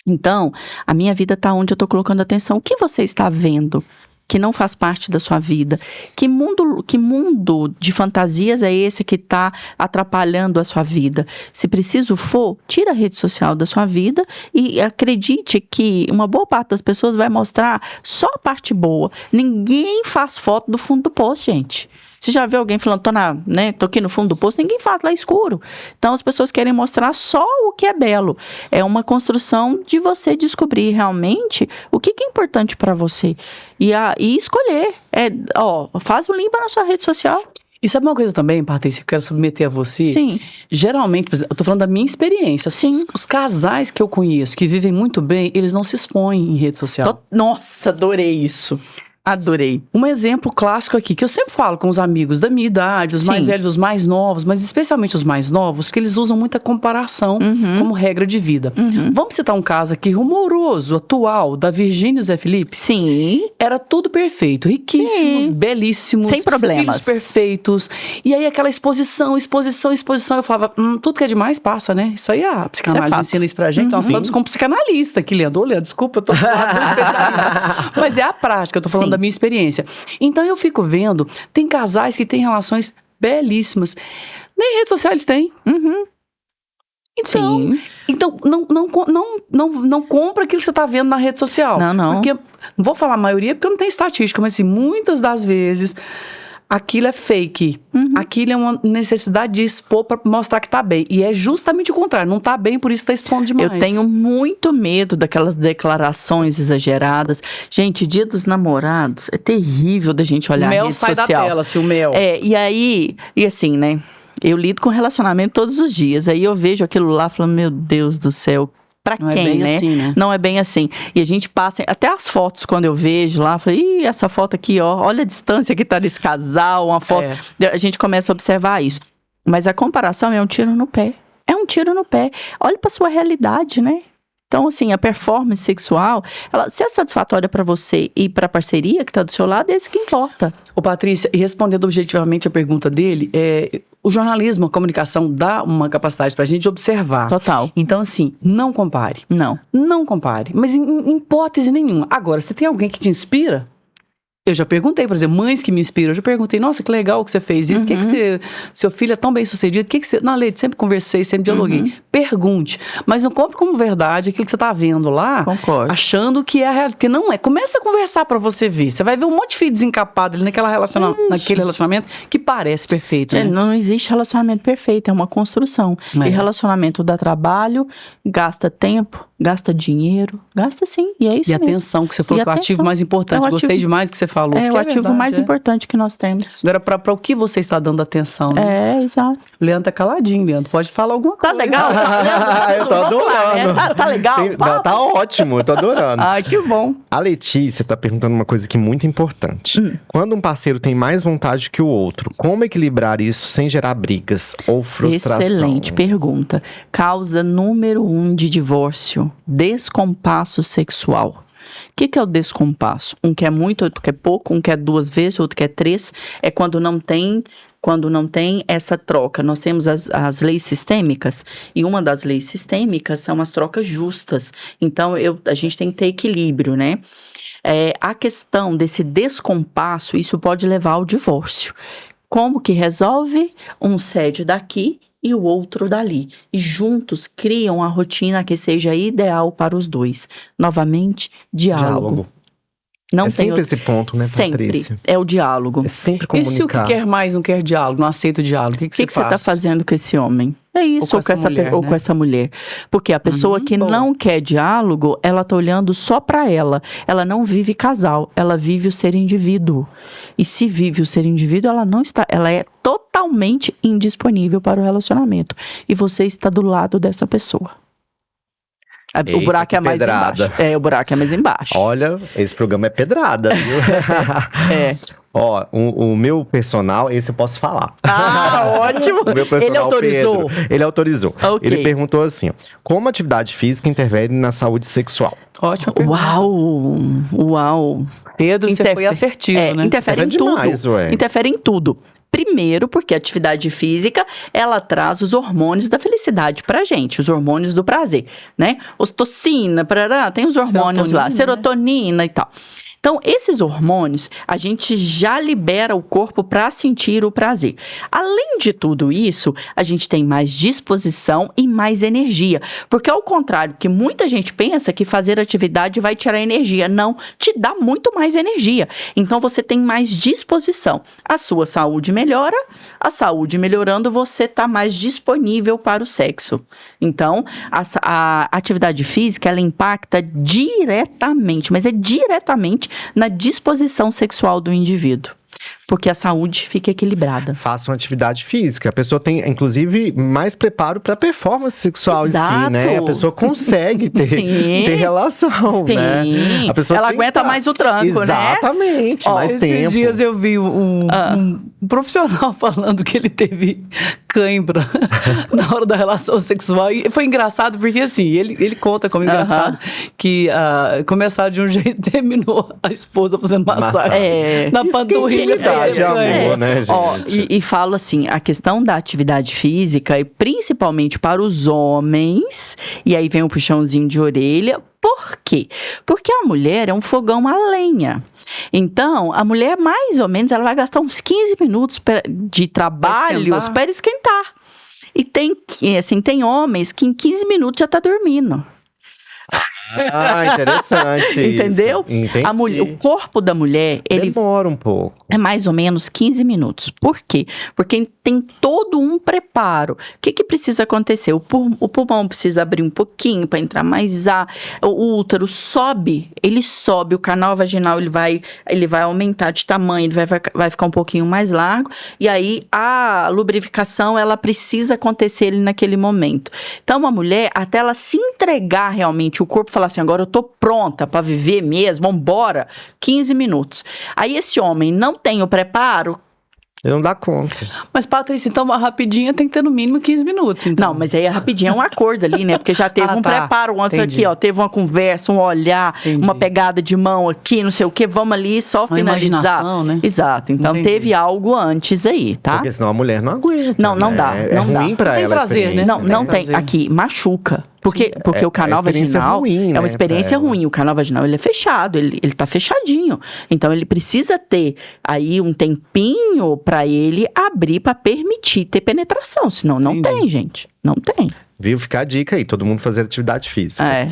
Então, a minha vida está onde eu estou colocando atenção. O que você está vendo? que não faz parte da sua vida. Que mundo de fantasias é esse que está atrapalhando a sua vida? Se preciso for, tira a rede social da sua vida e acredite que uma boa parte das pessoas vai mostrar só a parte boa. Ninguém faz foto do fundo do poço, gente. Você já viu alguém falando, tô aqui no fundo do poço? Ninguém faz lá escuro. Então, as pessoas querem mostrar só o que é belo. É uma construção de você descobrir realmente o que é importante para você. E escolher. Faz um limpa na sua rede social. E sabe uma coisa também, Patrícia, que eu quero submeter a você? Sim. Geralmente, por exemplo, eu tô falando da minha experiência. Sim. Os casais que eu conheço, que vivem muito bem, eles não se expõem em rede social. Nossa, adorei isso. Adorei. Um exemplo clássico aqui, que eu sempre falo com os amigos da minha idade, os mais velhos, os mais novos, mas especialmente os mais novos, que eles usam muita comparação como regra de vida. Vamos citar um caso aqui rumoroso, atual, da Virgínia e Zé Felipe? Sim. Era tudo perfeito, riquíssimos, belíssimos. Sem problemas. Filhos perfeitos. E aí aquela exposição. Eu falava, tudo que é demais passa, né? Isso aí a psicanálise ensina isso pra gente. Nós falamos com um psicanalista aqui, Leandro, desculpa, eu tô falando do especialista. Mas é a prática, eu tô falando da minha experiência. Então eu fico vendo, tem casais que têm relações belíssimas. Nem rede social eles têm. Então não compra aquilo que você está vendo na rede social. Não. Porque, não vou falar a maioria porque não tem estatística, mas assim, muitas das vezes aquilo é fake. Aquilo é uma necessidade de expor para mostrar que tá bem. E é justamente o contrário. Não tá bem, por isso tá expondo demais. Eu tenho muito medo daquelas declarações exageradas. Gente, Dia dos Namorados é terrível da gente olhar a rede social. O mel sai da tela, se o mel. E assim, né? Eu lido com relacionamento todos os dias. Aí eu vejo aquilo lá falando, meu Deus do céu. Pra não quem, é bem né? Assim, né? Não é bem assim. E a gente passa, até as fotos, quando eu vejo lá, eu falei, essa foto aqui, olha a distância que tá desse casal, uma foto. A gente começa a observar isso. Mas a comparação é um tiro no pé. É um tiro no pé. Olha pra sua realidade, né? Então, assim, a performance sexual, se é satisfatória pra você e pra parceria que tá do seu lado, é isso que importa. Ô, Patrícia, e respondendo objetivamente a pergunta dele, o jornalismo, a comunicação dá uma capacidade pra gente observar. Total. Então, assim, não compare. Não compare. Mas em hipótese nenhuma. Agora, você tem alguém que te inspira? Eu já perguntei, por exemplo, mães que me inspiram, eu já perguntei, nossa, que legal que você fez isso, que você, seu filho é tão bem sucedido, que você... Não, Leite, sempre conversei, sempre dialoguei. Pergunte, mas não compre como verdade aquilo que você tá vendo lá. Concordo. Achando que é a realidade, que não é. Começa a conversar pra você ver, você vai ver um monte de filho desencapado ali naquele relacionamento que parece perfeito, né? Não existe relacionamento perfeito, é uma construção. E relacionamento dá trabalho, gasta tempo, gasta dinheiro, gasta sim, e é isso mesmo. E atenção, que você falou que é o ativo mais importante. Gostei demais do que você falou. É o ativo mais importante que nós temos. Agora, para o que você está dando atenção, né? Exato. O Leandro tá caladinho, Leandro. Pode falar alguma coisa. Tá legal? Eu tô adorando. Tá legal? Tá ótimo, eu tô adorando. Que bom. A Letícia tá perguntando uma coisa aqui muito importante. Quando um parceiro tem mais vontade que o outro, como equilibrar isso sem gerar brigas ou frustração? Excelente pergunta. Causa número 1 de divórcio: descompasso sexual. O que é o descompasso? Um quer muito, outro quer pouco, um quer 2 vezes, outro quer 3. É quando não tem essa troca. Nós temos as leis sistêmicas, e uma das leis sistêmicas são as trocas justas. Então, a gente tem que ter equilíbrio, né? A questão desse descompasso, isso pode levar ao divórcio. Como que resolve? Um cede daqui e o outro dali. E juntos criam a rotina que seja ideal para os dois. Novamente, diálogo. Não sempre esse ponto, né, Patrícia? Sempre. É o diálogo. É sempre comunicar. E se o que quer mais não quer diálogo, não aceita o diálogo, o que você faz? O que você está fazendo com esse homem? É isso, ou com essa mulher. Porque a pessoa que não quer diálogo, ela está olhando só para ela. Ela não vive casal, ela vive o ser indivíduo. E se vive o ser indivíduo, ela é totalmente indisponível para o relacionamento. E você está do lado dessa pessoa. Eita, o buraco é mais pedrada. embaixo. O buraco é mais embaixo. Olha, esse programa é pedrada, viu? Ó, o meu personal, esse eu posso falar. Ótimo. O meu personal, ele autorizou? Pedro, ele autorizou. Okay. Ele perguntou assim, como a atividade física interfere na saúde sexual? Ótimo. Uau. Pedro, você foi assertivo, né? Interfere em demais, tudo. Interfere em tudo. Primeiro, porque a atividade física, ela traz os hormônios da felicidade pra gente, os hormônios do prazer, né? Ocitocina, tem os hormônios lá, serotonina e tal. Então, esses hormônios, a gente já libera o corpo para sentir o prazer. Além de tudo isso, a gente tem mais disposição e mais energia. Porque ao contrário, que muita gente pensa que fazer atividade vai tirar energia. Não, te dá muito mais energia. Então, você tem mais disposição. A sua saúde melhora, a saúde melhorando, você está mais disponível para o sexo. Então, a atividade física, ela impacta diretamente, mas é diretamente na disposição sexual do indivíduo. Porque a saúde fica equilibrada. Façam atividade física. A pessoa tem, inclusive, mais preparo para performance sexual Exato. em si, né? A pessoa consegue ter relação, Sim. né? A pessoa ela tem aguenta que mais o tranco, Exatamente, Ó, mais Esses tempo. dias eu vi um profissional falando que ele teve cãibra na hora da relação sexual. E foi engraçado porque, assim, ele conta como engraçado que começaram de um jeito e terminou a esposa fazendo massagem na Isso que panturrilha. intimidade, amor, né, gente? Ó, e falo assim, a questão da atividade física, e principalmente para os homens, e aí vem um puxãozinho de orelha, por quê? Porque a mulher é um fogão a lenha. Então, a mulher, mais ou menos, ela vai gastar uns 15 minutos de trabalho para esquentar. E tem homens que em 15 minutos já tá dormindo. Ah, interessante. Entendeu? Isso. Entendi. O corpo da mulher, ele demora um pouco. é mais ou menos 15 minutos. Por quê? Porque tem todo um preparo. O que precisa acontecer? O pulmão precisa abrir um pouquinho para entrar mais ar. O útero sobe, o canal vaginal ele vai aumentar de tamanho, ele vai ficar um pouquinho mais largo. E aí a lubrificação, ela precisa acontecer ali naquele momento. Então, a mulher, até ela se entregar realmente, o corpo falar assim, agora eu tô pronta para viver mesmo, vambora, 15 minutos. Aí esse homem não tem o preparo. Ele não dá conta. Mas, Patrícia, então uma rapidinha tem que ter no mínimo 15 minutos, então. Não, mas aí rapidinho é um acordo ali, né? Porque já teve um preparo antes aqui, ó. Teve uma conversa, um olhar, uma pegada de mão aqui, não sei o quê. Vamos ali só uma finalizar. imaginação, né? Exato. Então teve algo antes aí, tá? Porque senão a mulher não aguenta. Não né? dá. É Não ruim dá. pra Não tem ela. prazer, né? Não tem. prazer. Aqui, machuca. Porque o canal experiência vaginal ruim, é né, uma experiência pra ela. ruim. O canal vaginal, ele é fechado, ele tá fechadinho. Então, ele precisa ter aí um tempinho pra ele abrir, pra permitir ter penetração. Senão, não tem, gente. Não tem. Viu? Fica a dica aí, todo mundo fazer atividade física. É.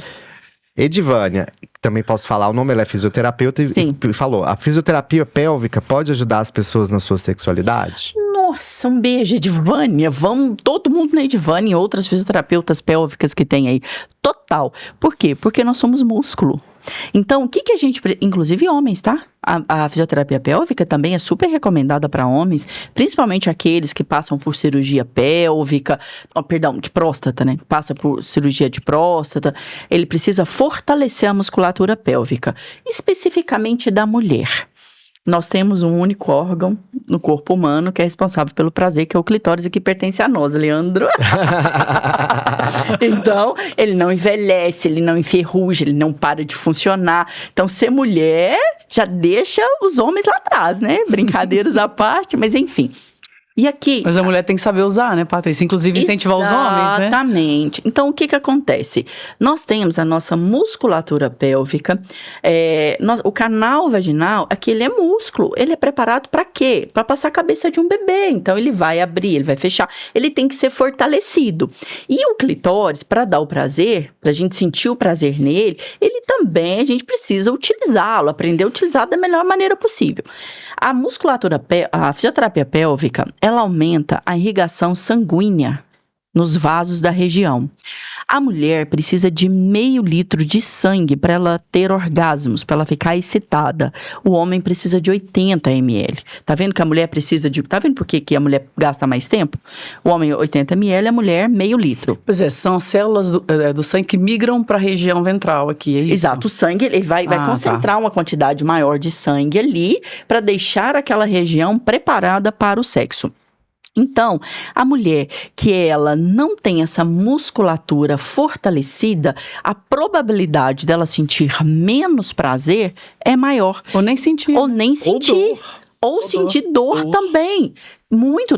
Edivânia, também posso falar o nome, ela é fisioterapeuta e falou, a fisioterapia pélvica pode ajudar as pessoas na sua sexualidade? Nossa, um beijo, Edivânia. Vamos, todo mundo na Edivânia e outras fisioterapeutas pélvicas que tem aí. Total. Por quê? Porque nós somos músculo. Então, o que a gente... Inclusive homens, tá? A fisioterapia pélvica também é super recomendada para homens, principalmente aqueles que passam por cirurgia pélvica, de próstata, né? Passa por cirurgia de próstata. Ele precisa fortalecer a musculatura pélvica, especificamente da mulher. Nós temos um único órgão no corpo humano que é responsável pelo prazer, que é o clitóris, e que pertence a nós, Leandro. Então, ele não envelhece, ele não enferruja, ele não para de funcionar. Então, ser mulher já deixa os homens lá atrás, né? Brincadeiras à parte, mas enfim. E aqui... Mas a mulher tem que saber usar, né, Patrícia? Inclusive incentivar os homens, né? Exatamente. Então, o que acontece? Nós temos a nossa musculatura pélvica, o canal vaginal, aqui ele é músculo. Ele é preparado para quê? Para passar a cabeça de um bebê. Então, ele vai abrir, ele vai fechar. Ele tem que ser fortalecido. E o clitóris, para dar o prazer, para a gente sentir o prazer nele, ele também, a gente precisa utilizá-lo, aprender a utilizar da melhor maneira possível. A fisioterapia pélvica, ela aumenta a irrigação sanguínea nos vasos da região. A mulher precisa de 0,5 litro de sangue para ela ter orgasmos, para ela ficar excitada. O homem precisa de 80 ml. Tá vendo que a mulher precisa de... Tá vendo por que a mulher gasta mais tempo? O homem 80 ml, a mulher 0,5 litro. Pois é, são as células do sangue que migram para a região ventral aqui, é isso? Exato, o sangue ele vai concentrar uma quantidade maior de sangue ali para deixar aquela região preparada para o sexo. Então, a mulher que ela não tem essa musculatura fortalecida, a probabilidade dela sentir menos prazer é maior. Ou nem sentir. Ou nem sentir. Ou sentir dor também.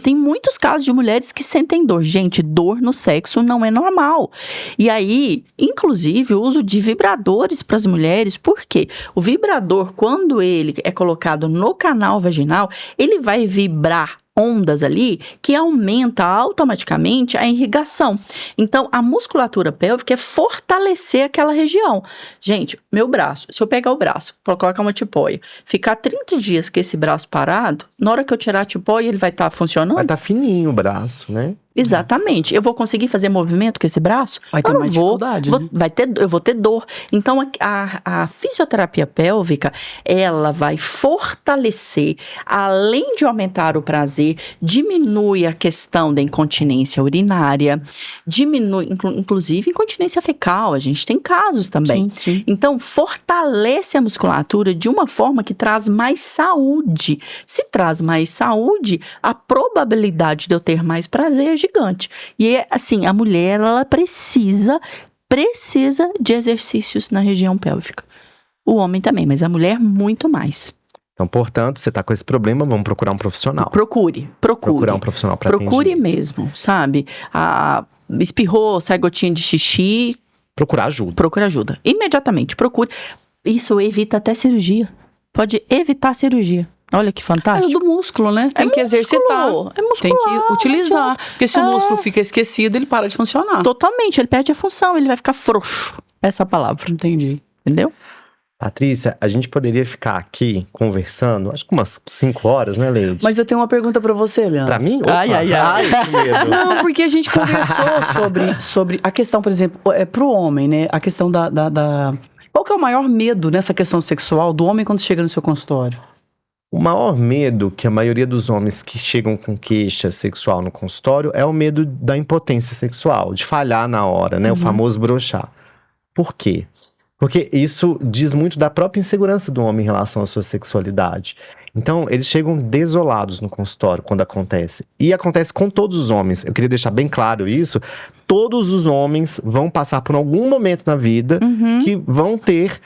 Tem muitos casos de mulheres que sentem dor. Gente, dor no sexo não é normal. E aí, inclusive, o uso de vibradores para as mulheres, por quê? O vibrador, quando ele é colocado no canal vaginal, ele vai vibrar ondas ali que aumenta automaticamente a irrigação. Então, a musculatura pélvica é fortalecer aquela região. Gente, meu braço, se eu pegar o braço, colocar uma tipoia, ficar 30 dias com esse braço parado, na hora que eu tirar a tipoia, ele vai estar funcionando? Vai estar fininho o braço, né? Exatamente. Eu vou conseguir fazer movimento com esse braço? Vai ter mais dificuldade, né? Eu vou ter dor. Então, a fisioterapia pélvica, ela vai fortalecer, além de aumentar o prazer, diminui a questão da incontinência urinária, diminui, inclusive, incontinência fecal. A gente tem casos também. Sim. Então, fortalece a musculatura de uma forma que traz mais saúde. Se traz mais saúde, a probabilidade de eu ter mais prazer é gigante. E assim, a mulher, ela precisa de exercícios na região pélvica. O homem também, mas a mulher muito mais. Então, portanto, você está com esse problema, vamos procurar um profissional. Procure. Procurar um profissional para atendimento. Procure mesmo, sabe? Espirrou, sai gotinha de xixi. Procurar ajuda. Procure ajuda. Imediatamente, procure. Isso evita até cirurgia. Pode evitar a cirurgia. Olha que fantástico. É do músculo, né? Tem que exercitar. É muscular. Tem que utilizar. Porque se o músculo fica esquecido, ele para de funcionar. Totalmente. Ele perde a função, ele vai ficar frouxo. Essa palavra. Entendi. Entendeu? Patrícia, a gente poderia ficar aqui conversando, acho que umas 5 horas, né, Leide? Mas eu tenho uma pergunta pra você, Leandro. Pra mim? Opa. Ai, que medo. Não, porque a gente conversou sobre a questão, por exemplo, pro homem, né? A questão da... Qual que é o maior medo nessa questão sexual do homem quando chega no seu consultório? O maior medo que a maioria dos homens que chegam com queixa sexual no consultório é o medo da impotência sexual, de falhar na hora, né? O famoso broxar. Por quê? Porque isso diz muito da própria insegurança do homem em relação à sua sexualidade. Então, eles chegam desolados no consultório quando acontece. E acontece com todos os homens. Eu queria deixar bem claro isso. Todos os homens vão passar por algum momento na vida que vão ter...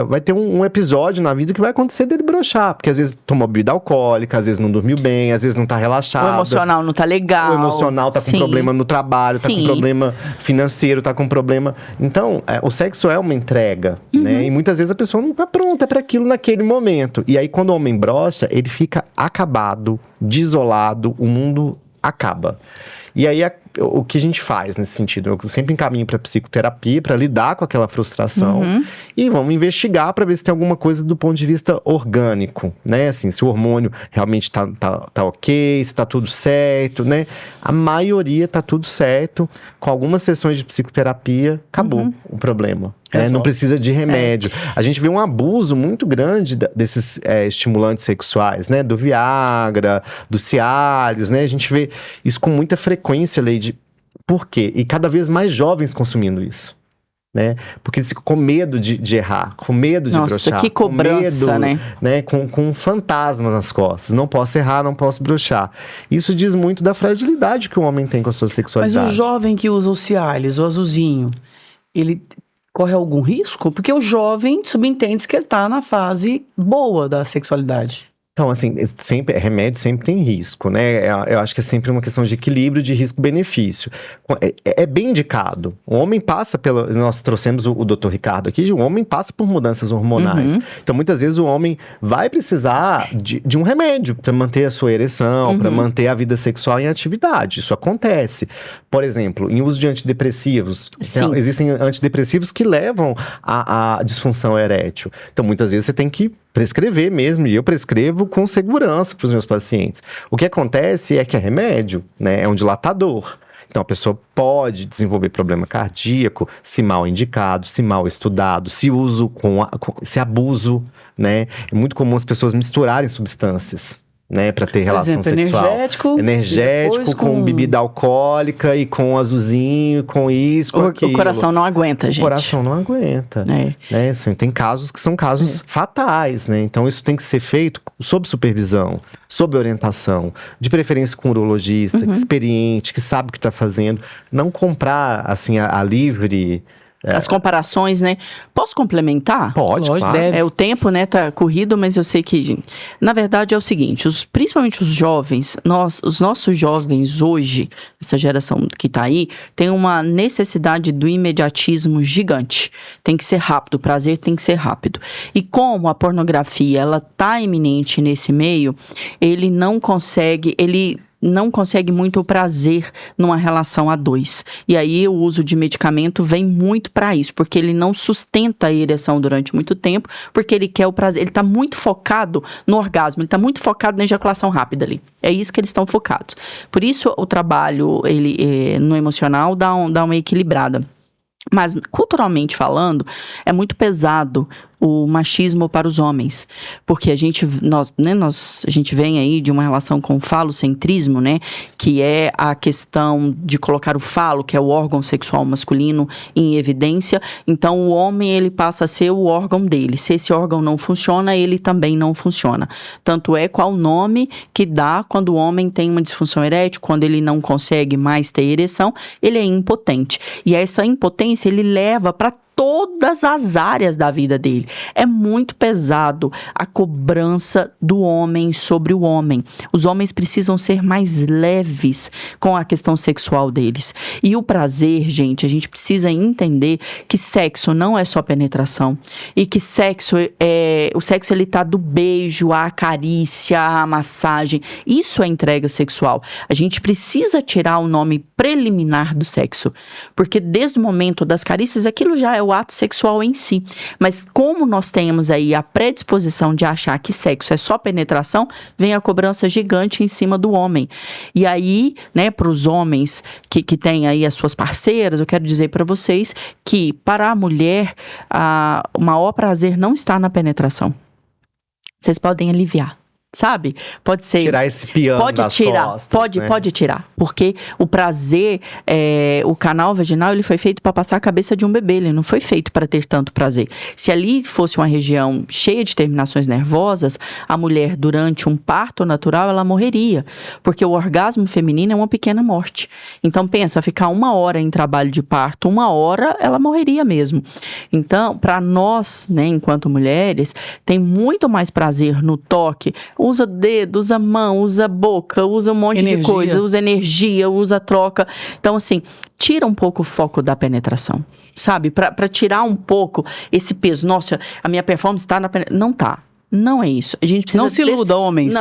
vai ter um episódio na vida que vai acontecer dele broxar. Porque às vezes tomou bebida alcoólica, às vezes não dormiu bem, às vezes não tá relaxado. O emocional não tá legal. O emocional tá com problema no trabalho, tá com problema financeiro, tá com problema... Então, o sexo é uma entrega, né? E muitas vezes a pessoa não tá pronta para aquilo naquele momento. E aí, quando o homem brocha, ele fica acabado, desolado, o mundo acaba. E aí, o que a gente faz nesse sentido? Eu sempre encaminho para psicoterapia, para lidar com aquela frustração. E vamos investigar para ver se tem alguma coisa do ponto de vista orgânico, né? Assim, se o hormônio realmente tá ok, se tá tudo certo, né? A maioria tá tudo certo. Com algumas sessões de psicoterapia, acabou o problema. Não precisa de remédio. A gente vê um abuso muito grande desses estimulantes sexuais, né? Do Viagra, do Cialis, né? A gente vê isso com muita frequência, Leide. Por quê? E cada vez mais jovens consumindo isso, né? Porque eles ficam com medo de errar, com medo de broxar. Nossa, que cobrança, com medo, né? Com fantasmas nas costas. Não posso errar, não posso broxar. Isso diz muito da fragilidade que o homem tem com a sua sexualidade. Mas o jovem que usa o Cialis, o azulzinho, ele corre algum risco? Porque o jovem subentende que ele tá na fase boa da sexualidade. Então, assim, remédio sempre tem risco, né? Eu acho que é sempre uma questão de equilíbrio de risco-benefício. É bem indicado. O homem passa nós trouxemos o Dr. Ricardo aqui, o homem passa por mudanças hormonais. Então, muitas vezes o homem vai precisar de um remédio para manter a sua ereção, para manter a vida sexual em atividade. Isso acontece. Por exemplo, em uso de antidepressivos. Então, existem antidepressivos que levam à disfunção erétil. Então, muitas vezes você tem que prescrever mesmo, e eu prescrevo com segurança para os meus pacientes. O que acontece é que é remédio, né? É um dilatador. Então, a pessoa pode desenvolver problema cardíaco se mal indicado, se mal estudado, se se abuso, né? É muito comum as pessoas misturarem substâncias, né, para ter relação sexual. Energético com bebida alcoólica e com azulzinho, com isso, com aquilo. O coração não aguenta, gente. O coração não aguenta. Né? Assim, tem casos que são casos fatais, né? Então, isso tem que ser feito sob supervisão, sob orientação, de preferência com um urologista, experiente, que sabe o que está fazendo. Não comprar, assim, a livre... as comparações, né? Posso complementar? Pode, Lógico, claro. deve. O tempo, né, tá corrido, mas eu sei que, na verdade, é o seguinte, principalmente os jovens, os nossos jovens hoje, essa geração que tá aí, tem uma necessidade do imediatismo gigante. Tem que ser rápido, o prazer tem que ser rápido. E como a pornografia, ela tá iminente nesse meio, ele não consegue muito o prazer numa relação a dois. E aí o uso de medicamento vem muito para isso, porque ele não sustenta a ereção durante muito tempo, porque ele quer o prazer, ele está muito focado no orgasmo, ele está muito focado na ejaculação rápida ali. É isso que eles estão focados. Por isso o trabalho no emocional dá uma equilibrada. Mas, culturalmente falando, é muito pesado o machismo para os homens. Porque a gente vem aí de uma relação com o falocentrismo, né? Que é a questão de colocar o falo, que é o órgão sexual masculino, em evidência. Então, o homem, ele passa a ser o órgão dele. Se esse órgão não funciona, ele também não funciona. Tanto é qual o nome que dá quando o homem tem uma disfunção erétil, quando ele não consegue mais ter ereção, ele é impotente. E essa impotência, ele leva para todas as áreas da vida dele. É muito pesado a cobrança do homem sobre o homem. Os homens precisam ser mais leves com a questão sexual deles. E o prazer, gente, a gente precisa entender que sexo não é só penetração. E que o sexo ele tá do beijo, à carícia, à massagem. Isso é entrega sexual. A gente precisa tirar o nome preliminar do sexo. Porque desde o momento das carícias, aquilo já é o ato sexual em si. Mas como nós temos aí a predisposição de achar que sexo é só penetração, vem a cobrança gigante em cima do homem. E aí, né, para os homens que têm aí as suas parceiras, eu quero dizer para vocês que para a mulher, o maior prazer não está na penetração. Vocês podem aliviar. Sabe? Pode ser. Tirar esse piano das costas, né? Pode tirar. Porque o prazer, o canal vaginal, ele foi feito para passar a cabeça de um bebê. Ele não foi feito para ter tanto prazer. Se ali fosse uma região cheia de terminações nervosas, a mulher, durante um parto natural, ela morreria. Porque o orgasmo feminino é uma pequena morte. Então, pensa, ficar 1 hora em trabalho de parto, 1 hora, ela morreria mesmo. Então, para nós, né, enquanto mulheres, tem muito mais prazer no toque. Usa dedo, usa mão, usa boca, usa um monte de coisa, usa energia, usa troca. Então, assim, tira um pouco o foco da penetração, sabe? Pra tirar um pouco esse peso. Nossa, a minha performance tá na penetração. Não tá. Não é isso. A gente precisa não se iluda, homens.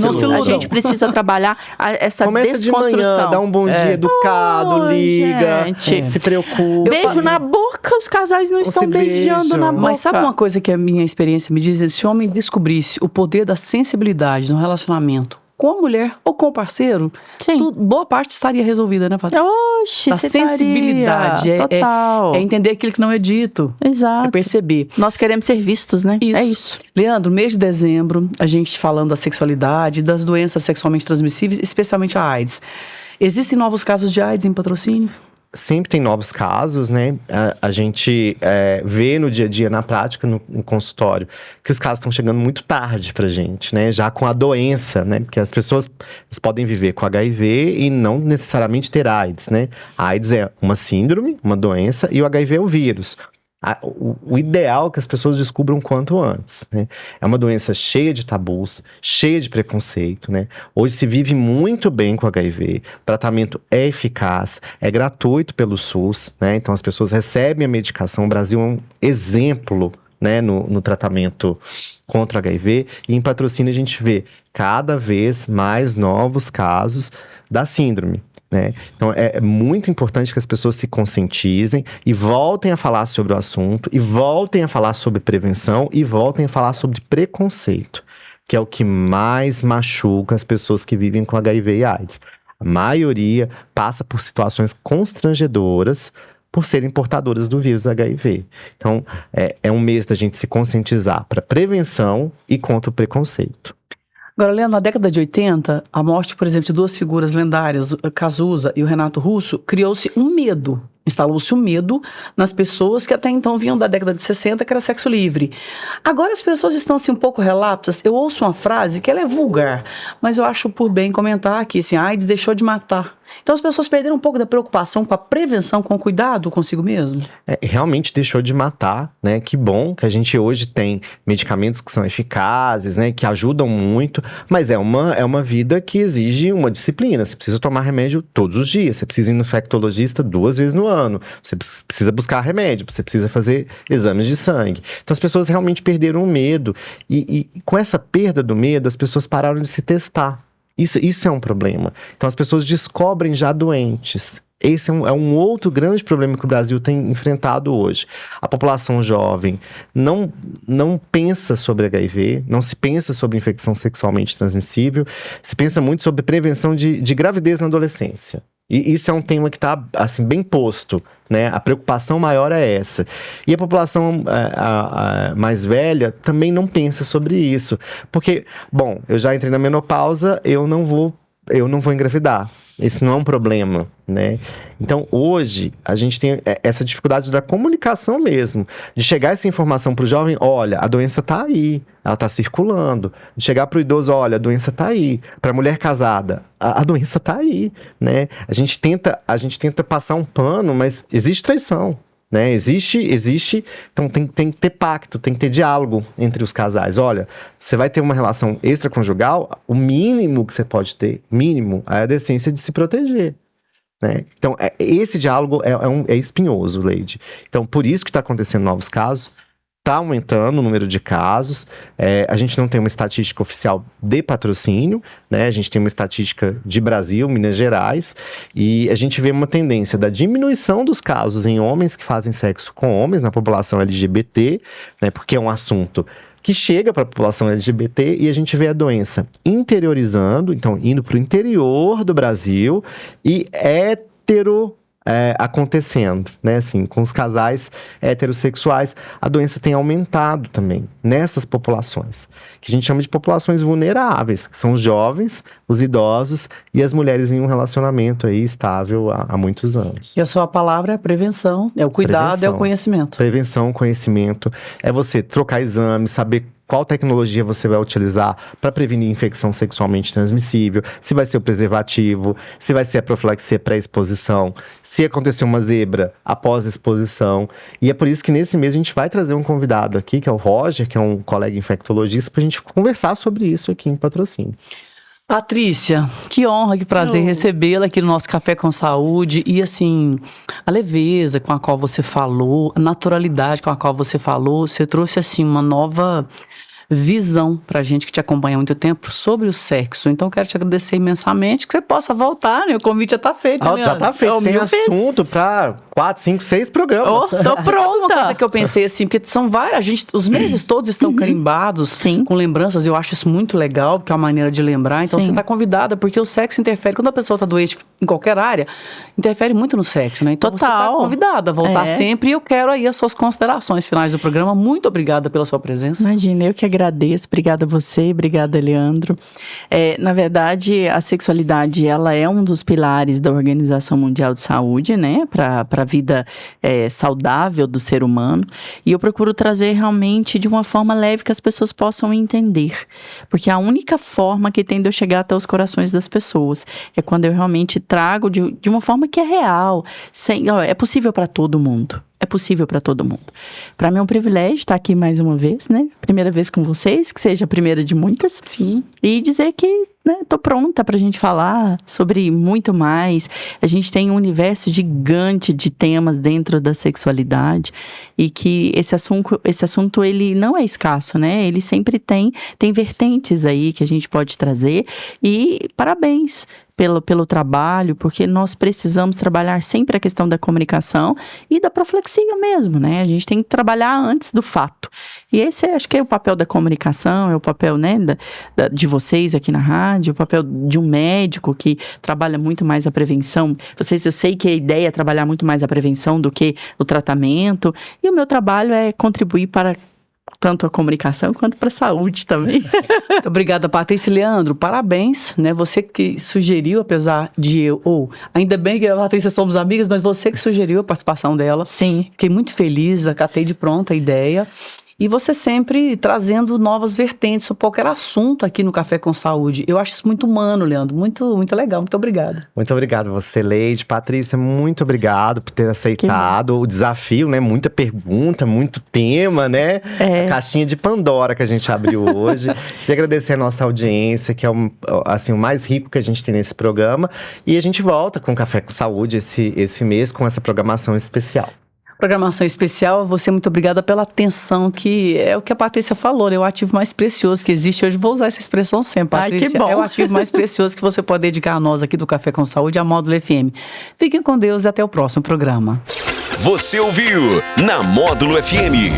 Não se iluda. A gente precisa trabalhar essa Começa desconstrução. de manhã, dá um bom dia educado, liga, gente. se preocupa. Beijo na boca, os casais não estão beijando na boca. Mas sabe uma coisa que a minha experiência me diz? Se o homem descobrisse o poder da sensibilidade no relacionamento com a mulher ou com o parceiro, boa parte estaria resolvida, né, Patrícia? Oxi, a sensibilidade é entender aquilo que não é dito. Exato. É perceber. Nós queremos ser vistos, né? Isso. É isso. Leandro, mês de dezembro, a gente falando da sexualidade, das doenças sexualmente transmissíveis, especialmente a AIDS. Existem novos casos de AIDS em Patrocínio? Sempre tem novos casos, né? A gente vê no dia a dia, na prática, no consultório, que os casos estão chegando muito tarde pra gente, né? Já com a doença, né? Porque as pessoas podem viver com HIV e não necessariamente ter AIDS, né? A AIDS é uma síndrome, uma doença, e o HIV é o vírus. O ideal é que as pessoas descubram quanto antes, né? É uma doença cheia de tabus, cheia de preconceito, né? Hoje se vive muito bem com HIV, o tratamento é eficaz, é gratuito pelo SUS, né? Então as pessoas recebem a medicação. O Brasil é um exemplo, né, no tratamento contra o HIV, e em Patrocínio a gente vê cada vez mais novos casos da síndrome, né? Então é muito importante que as pessoas se conscientizem e voltem a falar sobre o assunto, e voltem a falar sobre prevenção, e voltem a falar sobre preconceito, que é o que mais machuca as pessoas que vivem com HIV e AIDS. A maioria passa por situações constrangedoras por serem portadoras do vírus HIV. Então, é um mês da gente se conscientizar para prevenção e contra o preconceito. Agora, Leandro, na década de 80, a morte, por exemplo, de 2 figuras lendárias, o Cazuza e o Renato Russo, criou-se um medo. Instalou-se um medo nas pessoas que até então vinham da década de 60, que era sexo livre. Agora as pessoas estão assim um pouco relapsas. Eu ouço uma frase que ela é vulgar, mas eu acho por bem comentar aqui, assim, a AIDS deixou de matar. Então as pessoas perderam um pouco da preocupação com a prevenção, com o cuidado consigo mesmo. Realmente deixou de matar, né? Que bom que a gente hoje tem medicamentos que são eficazes, né? Que ajudam muito, mas é uma vida que exige uma disciplina. Você precisa tomar remédio todos os dias, você precisa ir no infectologista 2 vezes no ano, você precisa buscar remédio, você precisa fazer exames de sangue. Então as pessoas realmente perderam o medo e com essa perda do medo, as pessoas pararam de se testar. Isso é um problema. Então as pessoas descobrem já doentes. Esse é um outro grande problema que o Brasil tem enfrentado hoje. A população jovem não pensa sobre HIV, não se pensa sobre infecção sexualmente transmissível, se pensa muito sobre prevenção de gravidez na adolescência. E isso é um tema que está assim, bem posto, né? A preocupação maior é essa. E a população mais velha também não pensa sobre isso. Porque, bom, eu já entrei na menopausa, eu não vou engravidar. Esse não é um problema, né? Então, hoje, a gente tem essa dificuldade da comunicação mesmo. De chegar essa informação para o jovem, olha, a doença está aí, ela está circulando. De chegar para o idoso, olha, a doença está aí. Para a mulher casada, a doença está aí, né? A gente tenta passar um pano, mas existe traição. Né? Existe, então tem que ter pacto, tem que ter diálogo entre os casais. Olha, você vai ter uma relação extraconjugal, o mínimo que você pode ter, é a decência de se proteger. Né? Então, esse diálogo é espinhoso, Leide. Então, por isso que está acontecendo novos casos. Está aumentando o número de casos, a gente não tem uma estatística oficial de patrocínio, né? A gente tem uma estatística de Brasil, Minas Gerais, e a gente vê uma tendência da diminuição dos casos em homens que fazem sexo com homens, na população LGBT, né? Porque é um assunto que chega para a população LGBT e a gente vê a doença interiorizando, então indo para o interior do Brasil e acontecendo, né, assim, com os casais heterossexuais, a doença tem aumentado também nessas populações, que a gente chama de populações vulneráveis, que são os jovens, os idosos e as mulheres em um relacionamento aí estável há muitos anos. E a sua palavra é prevenção, é o cuidado, é o conhecimento. Prevenção, conhecimento, é você trocar exames, saber qual tecnologia você vai utilizar para prevenir infecção sexualmente transmissível, se vai ser o preservativo, se vai ser a profilaxia pré-exposição, se acontecer uma zebra após exposição. E é por isso que nesse mês a gente vai trazer um convidado aqui, que é o Roger, que é um colega infectologista, para a gente conversar sobre isso aqui em Patrocínio. Patrícia, que honra, que prazer recebê-la aqui no nosso Café com Saúde. E assim, a leveza com a qual você falou, a naturalidade com a qual você falou, você trouxe assim uma nova visão pra gente que te acompanha há muito tempo sobre o sexo. Então, quero te agradecer imensamente que você possa voltar, né? O convite já tá feito, né? Já tá feito, tem assunto pra 4, 5, 6 programas. Tô pronta! Uma coisa que eu pensei assim, porque são várias, os meses todos estão carimbados com lembranças, eu acho isso muito legal, porque é uma maneira de lembrar. Então, você tá convidada, porque o sexo interfere, quando a pessoa tá doente em qualquer área, interfere muito no sexo, né? Então, você tá convidada a voltar sempre, e eu quero aí as suas considerações finais do programa. Muito obrigada pela sua presença. Imagina, eu que agradeço, obrigada a você, obrigada, Leandro. Na verdade, a sexualidade, ela é um dos pilares da Organização Mundial de Saúde, né, para a vida saudável do ser humano, e eu procuro trazer realmente de uma forma leve que as pessoas possam entender, porque a única forma que tem de eu chegar até os corações das pessoas é quando eu realmente trago de uma forma que é real, é possível para todo mundo. É possível para todo mundo. Para mim é um privilégio estar aqui mais uma vez, né? Primeira vez com vocês, que seja a primeira de muitas. Sim. E dizer que, né, tô pronta pra gente falar sobre muito mais. A gente tem um universo gigante de temas dentro da sexualidade e que esse assunto ele não é escasso, né? Ele sempre tem vertentes aí que a gente pode trazer e parabéns pelo trabalho, porque nós precisamos trabalhar sempre a questão da comunicação e da profilaxia mesmo, né? A gente tem que trabalhar antes do fato. E esse acho que é o papel da comunicação, é o papel, né, de vocês aqui na rádio, o papel de um médico que trabalha muito mais a prevenção. Eu sei que a ideia é trabalhar muito mais a prevenção do que o tratamento, e o meu trabalho é contribuir para tanto a comunicação quanto para a saúde também. Muito obrigada, Patrícia. Leandro, parabéns, né? Você que sugeriu, apesar de ainda bem que eu e a Patrícia somos amigas, mas você que sugeriu a participação dela. Sim. Fiquei muito feliz, acatei de pronta a ideia. E você sempre trazendo novas vertentes sobre qualquer assunto aqui no Café com Saúde. Eu acho isso muito humano, Leandro. Muito, muito legal. Muito obrigada. Muito obrigado você, Leide. Patrícia, muito obrigado por ter aceitado o desafio, né? Muita pergunta, muito tema, né? A caixinha de Pandora que a gente abriu hoje. Queria agradecer a nossa audiência, que é assim, o mais rico que a gente tem nesse programa. E a gente volta com o Café com Saúde esse mês com essa programação especial. Programação especial, você muito obrigada pela atenção, que é o que a Patrícia falou, né? É o ativo mais precioso que existe hoje. Vou usar essa expressão sempre, Patrícia. Ai, que bom. É o ativo mais precioso que você pode dedicar a nós aqui do Café com Saúde, a Módulo FM. Fiquem com Deus e até o próximo programa. Você ouviu na Módulo FM.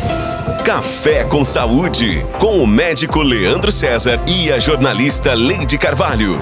Café com Saúde, com o médico Leandro César e a jornalista Leide Carvalho.